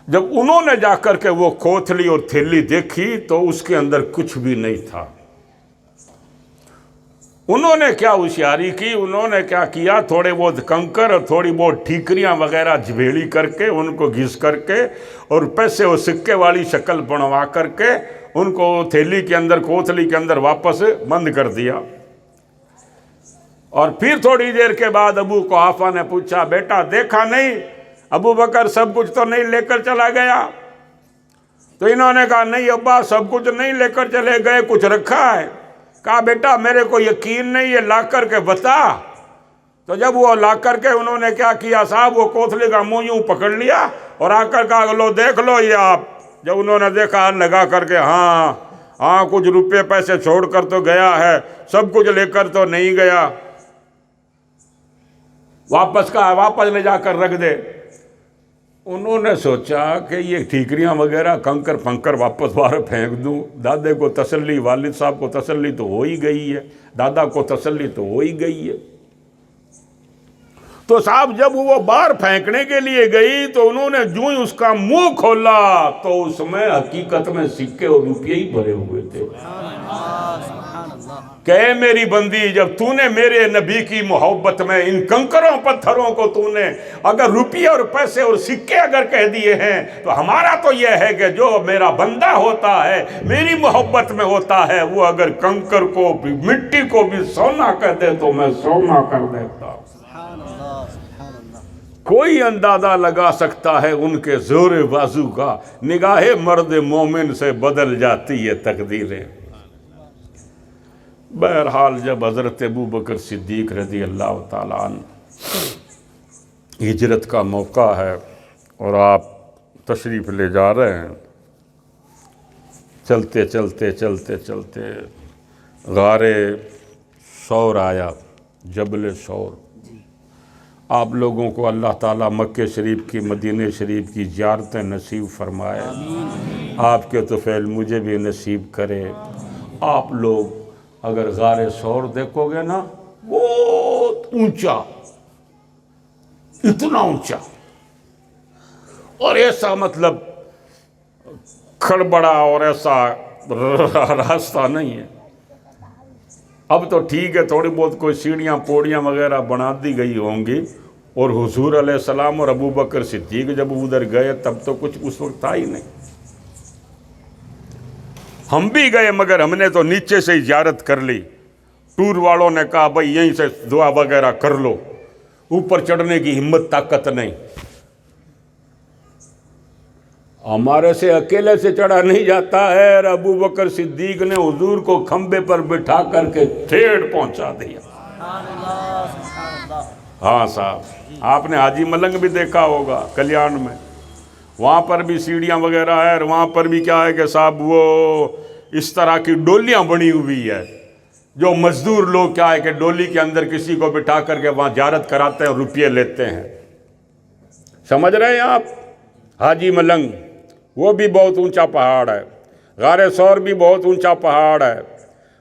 Speaker 1: جب انہوں نے جا کر کے وہ کوتھلی اور تھیلی دیکھی تو اس کے اندر کچھ بھی نہیں تھا۔ انہوں نے کیا ہوشیاری کی، انہوں نے کیا کیا، تھوڑے بہت کنکر اور تھوڑی بہت ٹھیکریاں وغیرہ جھیڑی کر کے ان کو گھس کر کے اور پیسے اور سکے والی شکل بنوا کر کے ان کو تھیلی کے اندر، کوتھلی کے اندر واپس بند کر دیا۔ اور پھر تھوڑی دیر کے بعد ابو قحافہ نے پوچھا بیٹا دیکھا نہیں ابو بکر سب کچھ تو نہیں لے کر چلا گیا؟ تو انہوں نے کہا نہیں ابا سب کچھ نہیں لے کر چلے گئے، کچھ رکھا ہے۔ کہا بیٹا میرے کو یقین نہیں ہے، لا کر کے بتا۔ تو جب وہ لا کر کے انہوں نے کیا کیا صاحب، وہ کوتھلی کا منہ یوں پکڑ لیا اور آ کر کہا لو دیکھ لو یہ آپ۔ جب انہوں نے دیکھا لگا کر کے ہاں کچھ روپے پیسے چھوڑ کر تو گیا ہے، سب کچھ لے کر تو نہیں گیا۔ واپس لے جا کر رکھ دے۔ انہوں نے سوچا کہ یہ ٹھیکریاں وغیرہ کنکر پنکر واپس باہر پھینک دوں، دادے کو تسلی، والد صاحب کو تسلی تو ہو ہی گئی ہے، دادا کو تسلی تو ہو ہی گئی ہے۔ تو صاحب جب وہ باہر پھینکنے کے لیے گئی تو انہوں نے جو ہی اس کا منہ کھولا تو اس میں حقیقت میں سکے اور روپیے ہی بھرے ہوئے تھے۔ کہ اے میری بندی جب تو نے میرے نبی کی محبت میں ان کنکروں پتھروں کو تو نے اگر روپیے اور پیسے اور سکے اگر کہہ دیے ہیں تو ہمارا تو یہ ہے کہ جو میرا بندہ ہوتا ہے میری محبت میں ہوتا ہے وہ اگر کنکر کو بھی مٹی کو بھی سونا کہہ دے تو میں سونا کر دیتا۔ کوئی اندازہ لگا سکتا ہے ان کے زور بازو کا، نگاہ مرد مومن سے بدل جاتی ہے تقدیریں۔ بہرحال جب حضرت ابو بکر صدیق رضی اللہ تعالیٰ عنہ ہجرت کا موقع ہے اور آپ تشریف لے جا رہے ہیں، چلتے چلتے چلتے چلتے غار ثور آیا، جبل ثور۔ آپ لوگوں کو اللہ تعالیٰ مکہ شریف کی، مدینہ شریف کی زیارتیں نصیب فرمائے، آپ کے طفیل مجھے بھی نصیب کرے۔ آپ لوگ اگر غار ثور دیکھو گے نا، بہت اونچا، اتنا اونچا، اور ایسا مطلب کھڑبڑا اور ایسا راستہ نہیں ہے۔ اب تو ٹھیک ہے تھوڑی بہت کوئی سیڑھیاں پوڑیاں وغیرہ بنا دی گئی ہوں گی، اور حضور علیہ السلام اور ابو بکر صدیق جب ادھر گئے تب تو کچھ اس وقت تھا ہی نہیں. ہم بھی گئے مگر ہم نے تو نیچے سے ہی زیارت کر لی. ٹور والوں نے کہا بھائی یہیں سے دعا وغیرہ کر لو، اوپر چڑھنے کی ہمت طاقت نہیں. ہمارے سے اکیلے سے چڑھا نہیں جاتا ہے، اور ابو بکر صدیق نے حضور کو کھمبے پر بٹھا کر کے ٹھیڑ پہنچا دیا. ہاں صاحب، آپ نے حاجی ملنگ بھی دیکھا ہوگا کلیان میں، وہاں پر بھی سیڑھیاں وغیرہ ہے، اور وہاں پر بھی کیا ہے کہ صاحب وہ اس طرح کی ڈولیاں بنی ہوئی ہے، جو مزدور لوگ کیا ہے کہ ڈولی کے اندر کسی کو بٹھا کر کے وہاں زیارت کراتے ہیں اور روپیے لیتے ہیں. سمجھ رہے ہیں آپ؟ حاجی ملنگ وہ بھی بہت اونچا پہاڑ ہے، غار ثور بھی بہت اونچا پہاڑ ہے،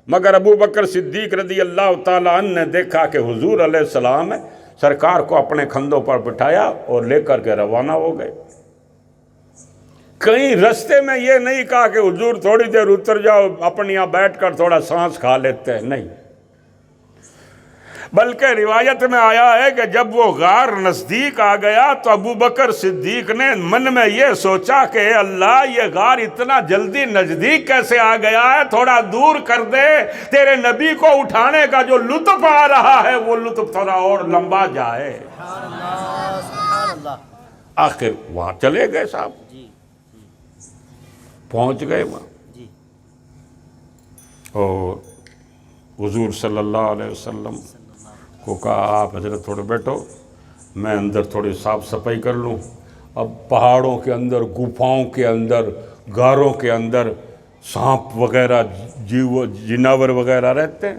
Speaker 1: مگر ابو بکر صدیق رضی اللہ تعالیٰ عنہ نے دیکھا کہ حضور علیہ السلام ہے، سرکار کو اپنے کندھوں پر بٹھایا اور لے کر کے روانہ ہو گئے. کہیں رستے میں یہ نہیں کہا کہ حضور تھوڑی دیر اتر جاؤ، اپنے یہاں بیٹھ کر تھوڑا سانس کھا لیتے ہیں، نہیں. بلکہ روایت میں آیا ہے کہ جب وہ غار نزدیک آ گیا تو ابو بکر صدیق نے من میں یہ سوچا کہ اللہ یہ غار اتنا جلدی نزدیک کیسے آ گیا ہے، تھوڑا دور کر دے، تیرے نبی کو اٹھانے کا جو لطف آ رہا ہے وہ لطف تھوڑا اور لمبا جائے. آخر وہاں چلے گئے صاحب، پہنچ گئے وہاں، اور حضور صلی اللہ علیہ وسلم کو کہا آپ حضرت تھوڑے بیٹھو، میں اندر تھوڑی صاف صفائی کر لوں. اب پہاڑوں کے اندر، گفاؤں کے اندر، غاروں کے اندر سانپ وغیرہ، جناور وغیرہ رہتے ہیں.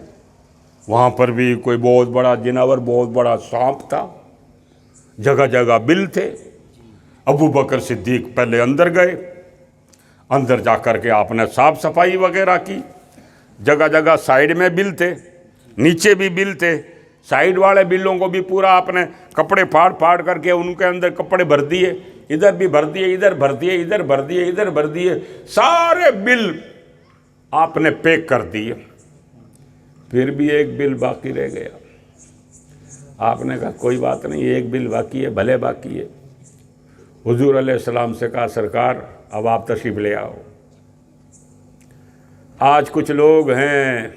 Speaker 1: وہاں پر بھی کوئی بہت بڑا جناور، بہت بڑا سانپ تھا، جگہ جگہ بل تھے. ابو بکر صدیق پہلے اندر گئے، اندر جا کر کے آپ نے صاف صفائی وغیرہ کی. جگہ جگہ سائیڈ میں بل تھے، نیچے بھی بل تھے. سائیڈ والے بلوں کو بھی پورا آپ نے کپڑے پھاڑ پھاڑ کر کے ان کے اندر کپڑے بھر دیے، ادھر بھی بھر دیے، ادھر بھر دیے، ادھر بھر دیے، ادھر بھر دیے، سارے بل آپ نے پیک کر دیے. پھر بھی ایک بل باقی رہ گیا. آپ نے کہا کوئی بات نہیں، ایک بل باقی ہے، بھلے باقی ہے. حضور علیہ السلام سے کہا سرکار اب آپ تشریف لے آؤ. آج کچھ لوگ ہیں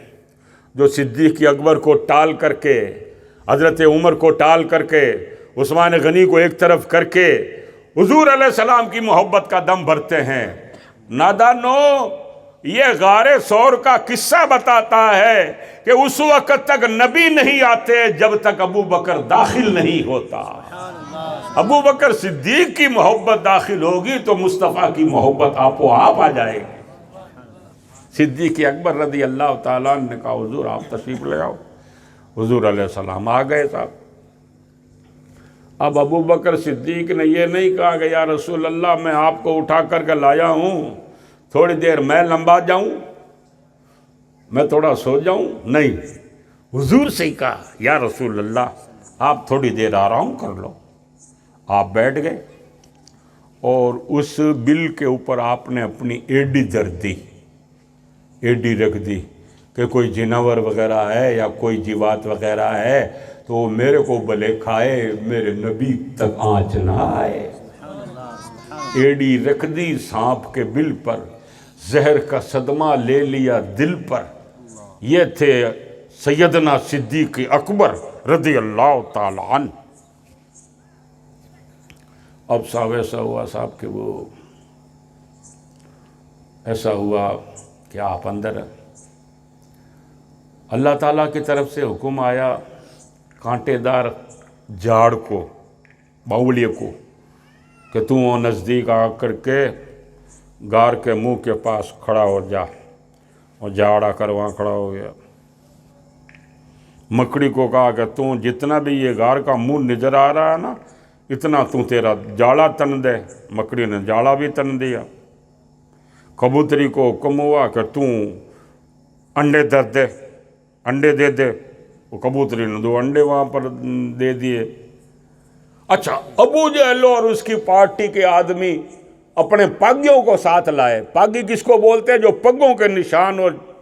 Speaker 1: جو صدیق اکبر کو ٹال کر کے، حضرت عمر کو ٹال کر کے، عثمان غنی کو ایک طرف کر کے حضور علیہ السلام کی محبت کا دم بھرتے ہیں. نادانو، یہ غار ثور کا قصہ بتاتا ہے کہ اس وقت تک نبی نہیں آتے جب تک ابو بکر داخل نہیں ہوتا. ابو بکر صدیق کی محبت داخل ہوگی تو مصطفیٰ کی محبت آپ و آپ آ جائے گی. صدیق اکبر رضی اللہ تعالیٰ نے کہا حضور آپ تشریف لے آؤ. حضور علیہ السلام آ گئے صاحب. اب ابو بکر صدیق نے یہ نہیں کہا کہ یا رسول اللہ میں آپ کو اٹھا کر کے لایا ہوں، تھوڑی دیر میں لمبا جاؤں، میں تھوڑا سو جاؤں. نہیں، حضور سے ہی کہا یا رسول اللہ آپ تھوڑی دیر آرام کر لو. آپ بیٹھ گئے اور اس بل کے اوپر آپ نے اپنی ایڈی درد دی، ایڈی رکھ دی کہ کوئی جانور وغیرہ ہے یا کوئی جیوات وغیرہ ہے تو وہ میرے کو بھلے کھائے، میرے نبی تک آنچ نہ آئے. ایڈی رکھ دی سانپ کے بل پر، زہر کا صدمہ لے لیا دل پر. یہ تھے سیدنا صدیق اکبر رضی اللہ تعالیٰ عنہ. اب صاحب ایسا ہوا صاحب کہ وہ ایسا ہوا کہ آپ اندر ہیں. اللہ تعالیٰ کی طرف سے حکم آیا کانٹے دار جھاڑ کو، باولیے کو، کہ تو وہ نزدیک آ کر کے غار کے منہ کے پاس کھڑا ہو جا. اور جھاڑ آ کر وہاں کھڑا ہو گیا. مکڑی کو کہا کہ تو جتنا بھی یہ غار کا منہ نظر آ رہا ہے نا، اتنا تو تیرا جاڑا تن دے. مکڑی نے جاڑا بھی تن دیا. کبوتری کو حکم ہوا کہ تو انڈے دے، انڈے دے دے. وہ کبوتری نے 2 انڈے وہاں پر دے دیے. اچھا، ابو جہل اور اس کی پارٹی کے آدمی اپنے پاگیوں کو ساتھ لائے. پاگی کس کو بولتے ہیں؟ جو پگوں کے نشان اور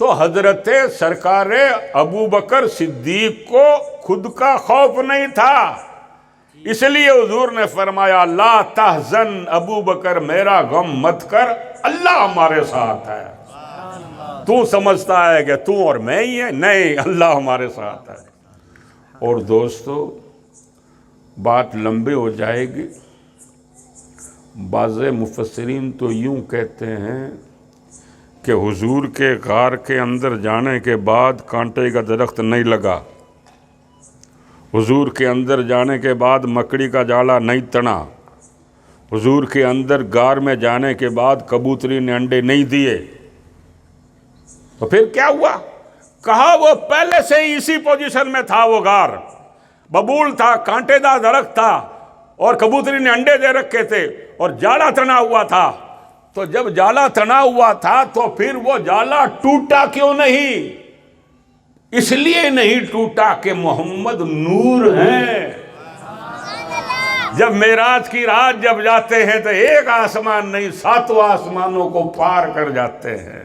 Speaker 1: تو حضرت سرکار ابو بکر صدیق کو خود کا خوف نہیں تھا، اس لیے حضور نے فرمایا لا تحزن ابو بکر، میرا غم مت کر، اللہ ہمارے ساتھ ہے۔ تو سمجھتا ہے کہ تو اور میں ہی ہے، نہیں، اللہ ہمارے ساتھ ہے۔ اور دوستو بات لمبی ہو جائے گی، بعض مفسرین تو یوں کہتے ہیں کہ حضور کے غار کے اندر جانے کے بعد کانٹے کا درخت نہیں لگا، حضور کے اندر جانے کے بعد مکڑی کا جالا نہیں تنا، حضور کے اندر غار میں جانے کے بعد کبوتری نے انڈے نہیں دیے، تو پھر کیا ہوا؟ کہا وہ پہلے سے ہی اسی پوزیشن میں تھا، وہ غار ببول تھا، کانٹے دار درخت تھا، اور کبوتری نے انڈے دے رکھے تھے، اور جالا تنا ہوا تھا۔ تو جب جالا تنا ہوا تھا تو پھر وہ جالا ٹوٹا کیوں نہیں؟ اس لیے نہیں ٹوٹا کہ محمد نور ہیں۔ جب معراج کی رات جب جاتے ہیں تو ایک آسمان نہیں، 7 آسمانوں کو پار کر جاتے ہیں۔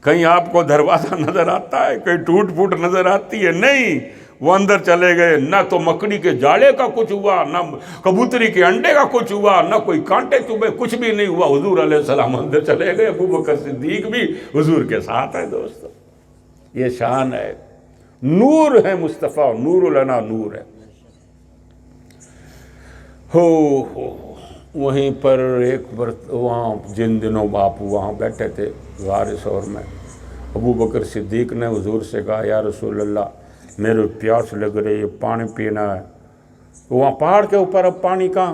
Speaker 1: کہیں آپ کو دروازہ نظر آتا ہے؟ کہیں ٹوٹ پھوٹ نظر آتی ہے؟ نہیں، وہ اندر چلے گئے، نہ تو مکڑی کے جالے کا کچھ ہوا، نہ کبوتری کے انڈے کا کچھ ہوا، نہ کوئی کانٹے چبھے، کچھ بھی نہیں ہوا۔ حضور علیہ السلام اندر چلے گئے، ابو بکر صدیق بھی حضور کے ساتھ ہے۔ دوستو یہ شان ہے، نور ہے مصطفیٰ، نور لنا نور ہے۔ ہو وہیں پر ایک وہاں جن دنوں آپ وہاں بیٹھے تھے غار ثور میں، ابو بکر صدیق نے حضور سے کہا یا رسول اللہ میرے پیاس لگ رہی ہے، پانی پینا ہے۔ وہاں پہاڑ کے اوپر اب پانی کہاں؟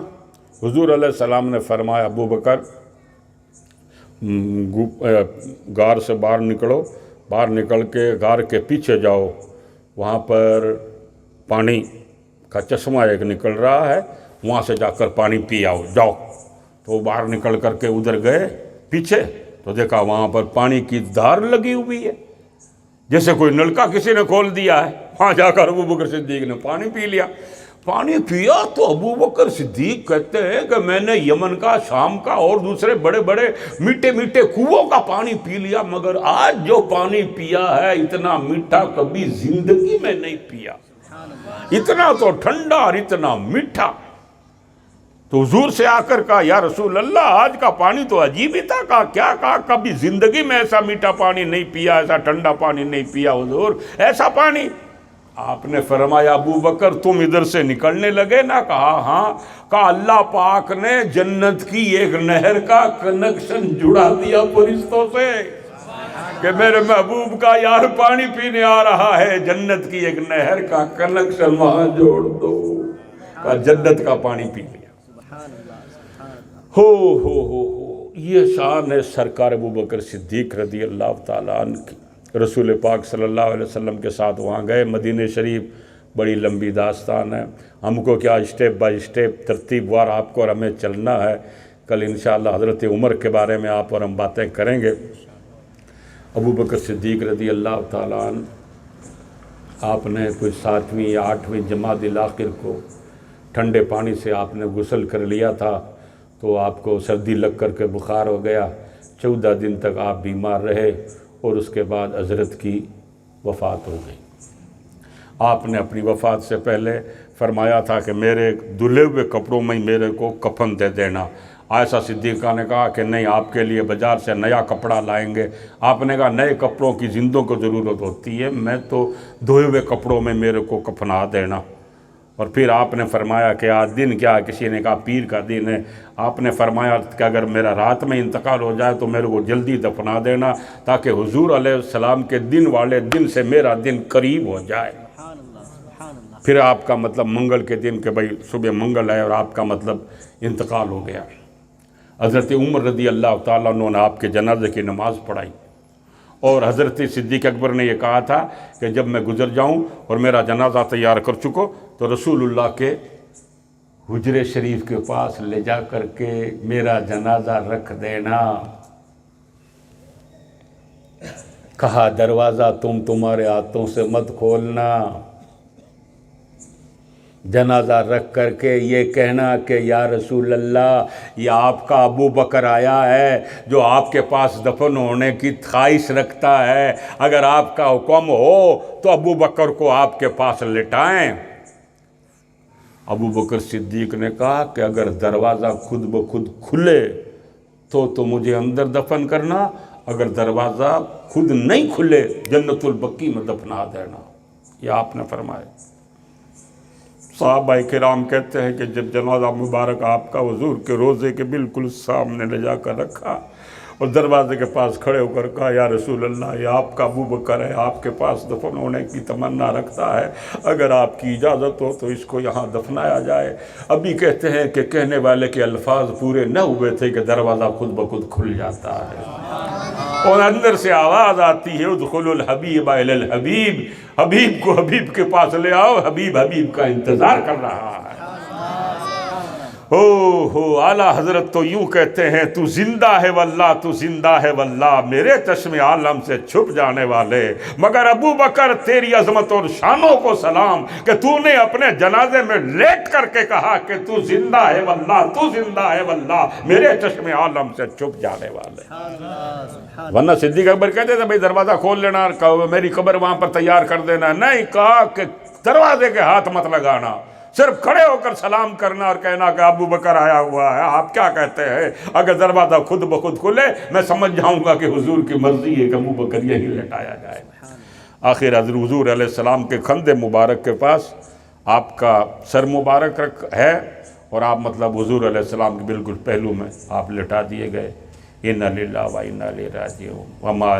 Speaker 1: حضور علیہ السلام نے فرمایا ابو بکر غار سے باہر نکلو، باہر نکل کے غار کے پیچھے جاؤ، وہاں پر پانی کا چشمہ ایک نکل رہا ہے، وہاں سے جا کر پانی پی آؤ، جاؤ۔ تو وہ باہر نکل کر کے ادھر گئے پیچھے، تو دیکھا وہاں پر پانی کی دھار لگی ہوئی ہے، جیسے کوئی نلکا کسی نے کھول دیا ہے۔ وہاں جا کر ابو بکر صدیق نے پانی پی لیا۔ پانی پیا تو ابو بکر صدیق کہتے ہیں کہ میں نے یمن کا، شام کا اور دوسرے بڑے بڑے میٹھے میٹھے کنووں کا پانی پی لیا، مگر آج جو پانی پیا ہے اتنا میٹھا کبھی زندگی میں نہیں پیا، اتنا تو ٹھنڈا اور اتنا میٹھا۔ تو حضور سے آ کر کہا یا رسول اللہ آج کا پانی تو عجیب ہی تھا۔ کہا کیا؟ کہا کبھی زندگی میں ایسا میٹھا پانی نہیں پیا، ایسا ٹھنڈا پانی نہیں پیا حضور، ایسا پانی۔ آپ نے فرمایا ابو بکر تم ادھر سے نکلنے لگے نا؟ کہا ہاں۔ کہا اللہ پاک نے جنت کی ایک نہر کا کنیکشن جڑا دیا فرشتوں سے کہ میرے محبوب کا یار پانی پینے آ رہا ہے، جنت کی ایک نہر کا کنیکشن وہاں جوڑ دو۔ کہا جنت کا پانی پی لیا۔ ہو یہ شان ہے سرکار ابو بکر صدیق رضی اللہ تعالیٰ عنہ کی۔ رسول پاک صلی اللہ علیہ وسلم کے ساتھ وہاں گئے مدینہ شریف، بڑی لمبی داستان ہے، ہم کو کیا اسٹیپ بائی اسٹیپ ترتیب وار آپ کو اور ہمیں چلنا ہے۔ کل انشاءاللہ حضرت عمر کے بارے میں آپ اور ہم باتیں کریں گے۔ ابو بکر صدیق رضی اللہ تعالیٰ عنہ، آپ نے کوئی 7ویں یا 8ویں جمادی الاخر کو ٹھنڈے پانی سے آپ نے غسل کر لیا تھا، تو آپ کو سردی لگ کر کے بخار ہو گیا، 14 دن تک آپ بیمار رہے، اور اس کے بعد حضرت کی وفات ہو گئی۔ آپ نے اپنی وفات سے پہلے فرمایا تھا کہ میرے دھلے ہوئے کپڑوں میں میرے کو کفن دے دینا۔ عائشہ صدیقہ نے کہا کہ نہیں، آپ کے لیے بازار سے نیا کپڑا لائیں گے۔ آپ نے کہا نئے کپڑوں کی زندوں کو ضرورت ہوتی ہے، میں تو دھوئے ہوئے کپڑوں میں میرے کو کفنا دینا۔ اور پھر آپ نے فرمایا کہ آج دن کیا ہے؟ کسی نے کہا پیر کا دن ہے۔ آپ نے فرمایا کہ اگر میرا رات میں انتقال ہو جائے تو میرے کو جلدی دفنا دینا، تاکہ حضور علیہ السلام کے دن والے دن سے میرا دن قریب ہو جائے۔ پھر آپ کا مطلب منگل کے دن کہ بھئی صبح منگل ہے، اور آپ کا مطلب انتقال ہو گیا۔ حضرت عمر رضی اللہ تعالیٰ عنہ نے آپ کے جنازے کی نماز پڑھائی، اور حضرت صدیق اکبر نے یہ کہا تھا کہ جب میں گزر جاؤں اور میرا جنازہ تیار کر چکو تو رسول اللہ کے حجرے شریف کے پاس لے جا کر کے میرا جنازہ رکھ دینا۔ کہا دروازہ تمہارے ہاتھوں سے مت کھولنا، جنازہ رکھ کر کے یہ کہنا کہ یا رسول اللہ یہ آپ کا ابو بکر آیا ہے جو آپ کے پاس دفن ہونے کی خواہش رکھتا ہے، اگر آپ کا حکم ہو تو ابو بکر کو آپ کے پاس لٹائیں۔ ابو بکر صدیق نے کہا کہ اگر دروازہ خود بخود کھلے تو مجھے اندر دفن کرنا، اگر دروازہ خود نہیں کھلے جنت البقیع میں دفنا دینا۔ یہ آپ نے فرمایا۔ صحابہ کرام کہتے ہیں کہ جب جنازہ مبارک آپ کا حضور کے روضے کے بالکل سامنے لے جا کر رکھا اور دروازے کے پاس کھڑے ہو کر کہا یا رسول اللہ یہ آپ کا ابو بکر ہے، آپ کے پاس دفن ہونے کی تمنا رکھتا ہے، اگر آپ کی اجازت ہو تو اس کو یہاں دفنایا جائے۔ ابھی کہتے ہیں کہ کہنے والے کے الفاظ پورے نہ ہوئے تھے کہ دروازہ خود بخود کھل جاتا ہے اور اندر سے آواز آتی ہے ادخلوا الحبیب الی الحبیب، حبیب کو حبیب کے پاس لے آؤ، حبیب حبیب کا انتظار کر رہا ہے۔ اعلیٰ حضرت تو یوں کہتے ہیں تو زندہ ہے واللہ، تو زندہ ہے واللہ میرے چشم عالم سے چھپ جانے والے، مگر ابو بکر تیری عظمت اور شانوں کو سلام کہ تو نے اپنے جنازے میں لیٹ کر کے کہا کہ تو زندہ ہے واللہ، تو زندہ ہے واللہ میرے چشم عالم سے چھپ جانے والے۔ ورنہ صدیق اکبر کہتے تھے بھئی دروازہ کھول لینا، میری قبر وہاں پر تیار کر دینا، نہیں، کہا کہ دروازے کے ہاتھ مت لگانا، صرف کھڑے ہو کر سلام کرنا اور کہنا کہ ابو بکر آیا ہوا ہے، آپ کیا کہتے ہیں؟ اگر دروازہ خود بخود کھلے میں سمجھ جاؤں گا کہ حضور کی مرضی ہے کہ ابو بکر یہی لٹایا جائے۔ آخر حضور علیہ السلام کے کندھے مبارک کے پاس آپ کا سر مبارک ہے اور آپ مطلب حضور علیہ السلام کے بالکل پہلو میں آپ لٹا دیے گئے۔ اِنَّا لِلَّهِ وَإِنَّا إِلَيْهِ رَاجِعُونَ وَمَا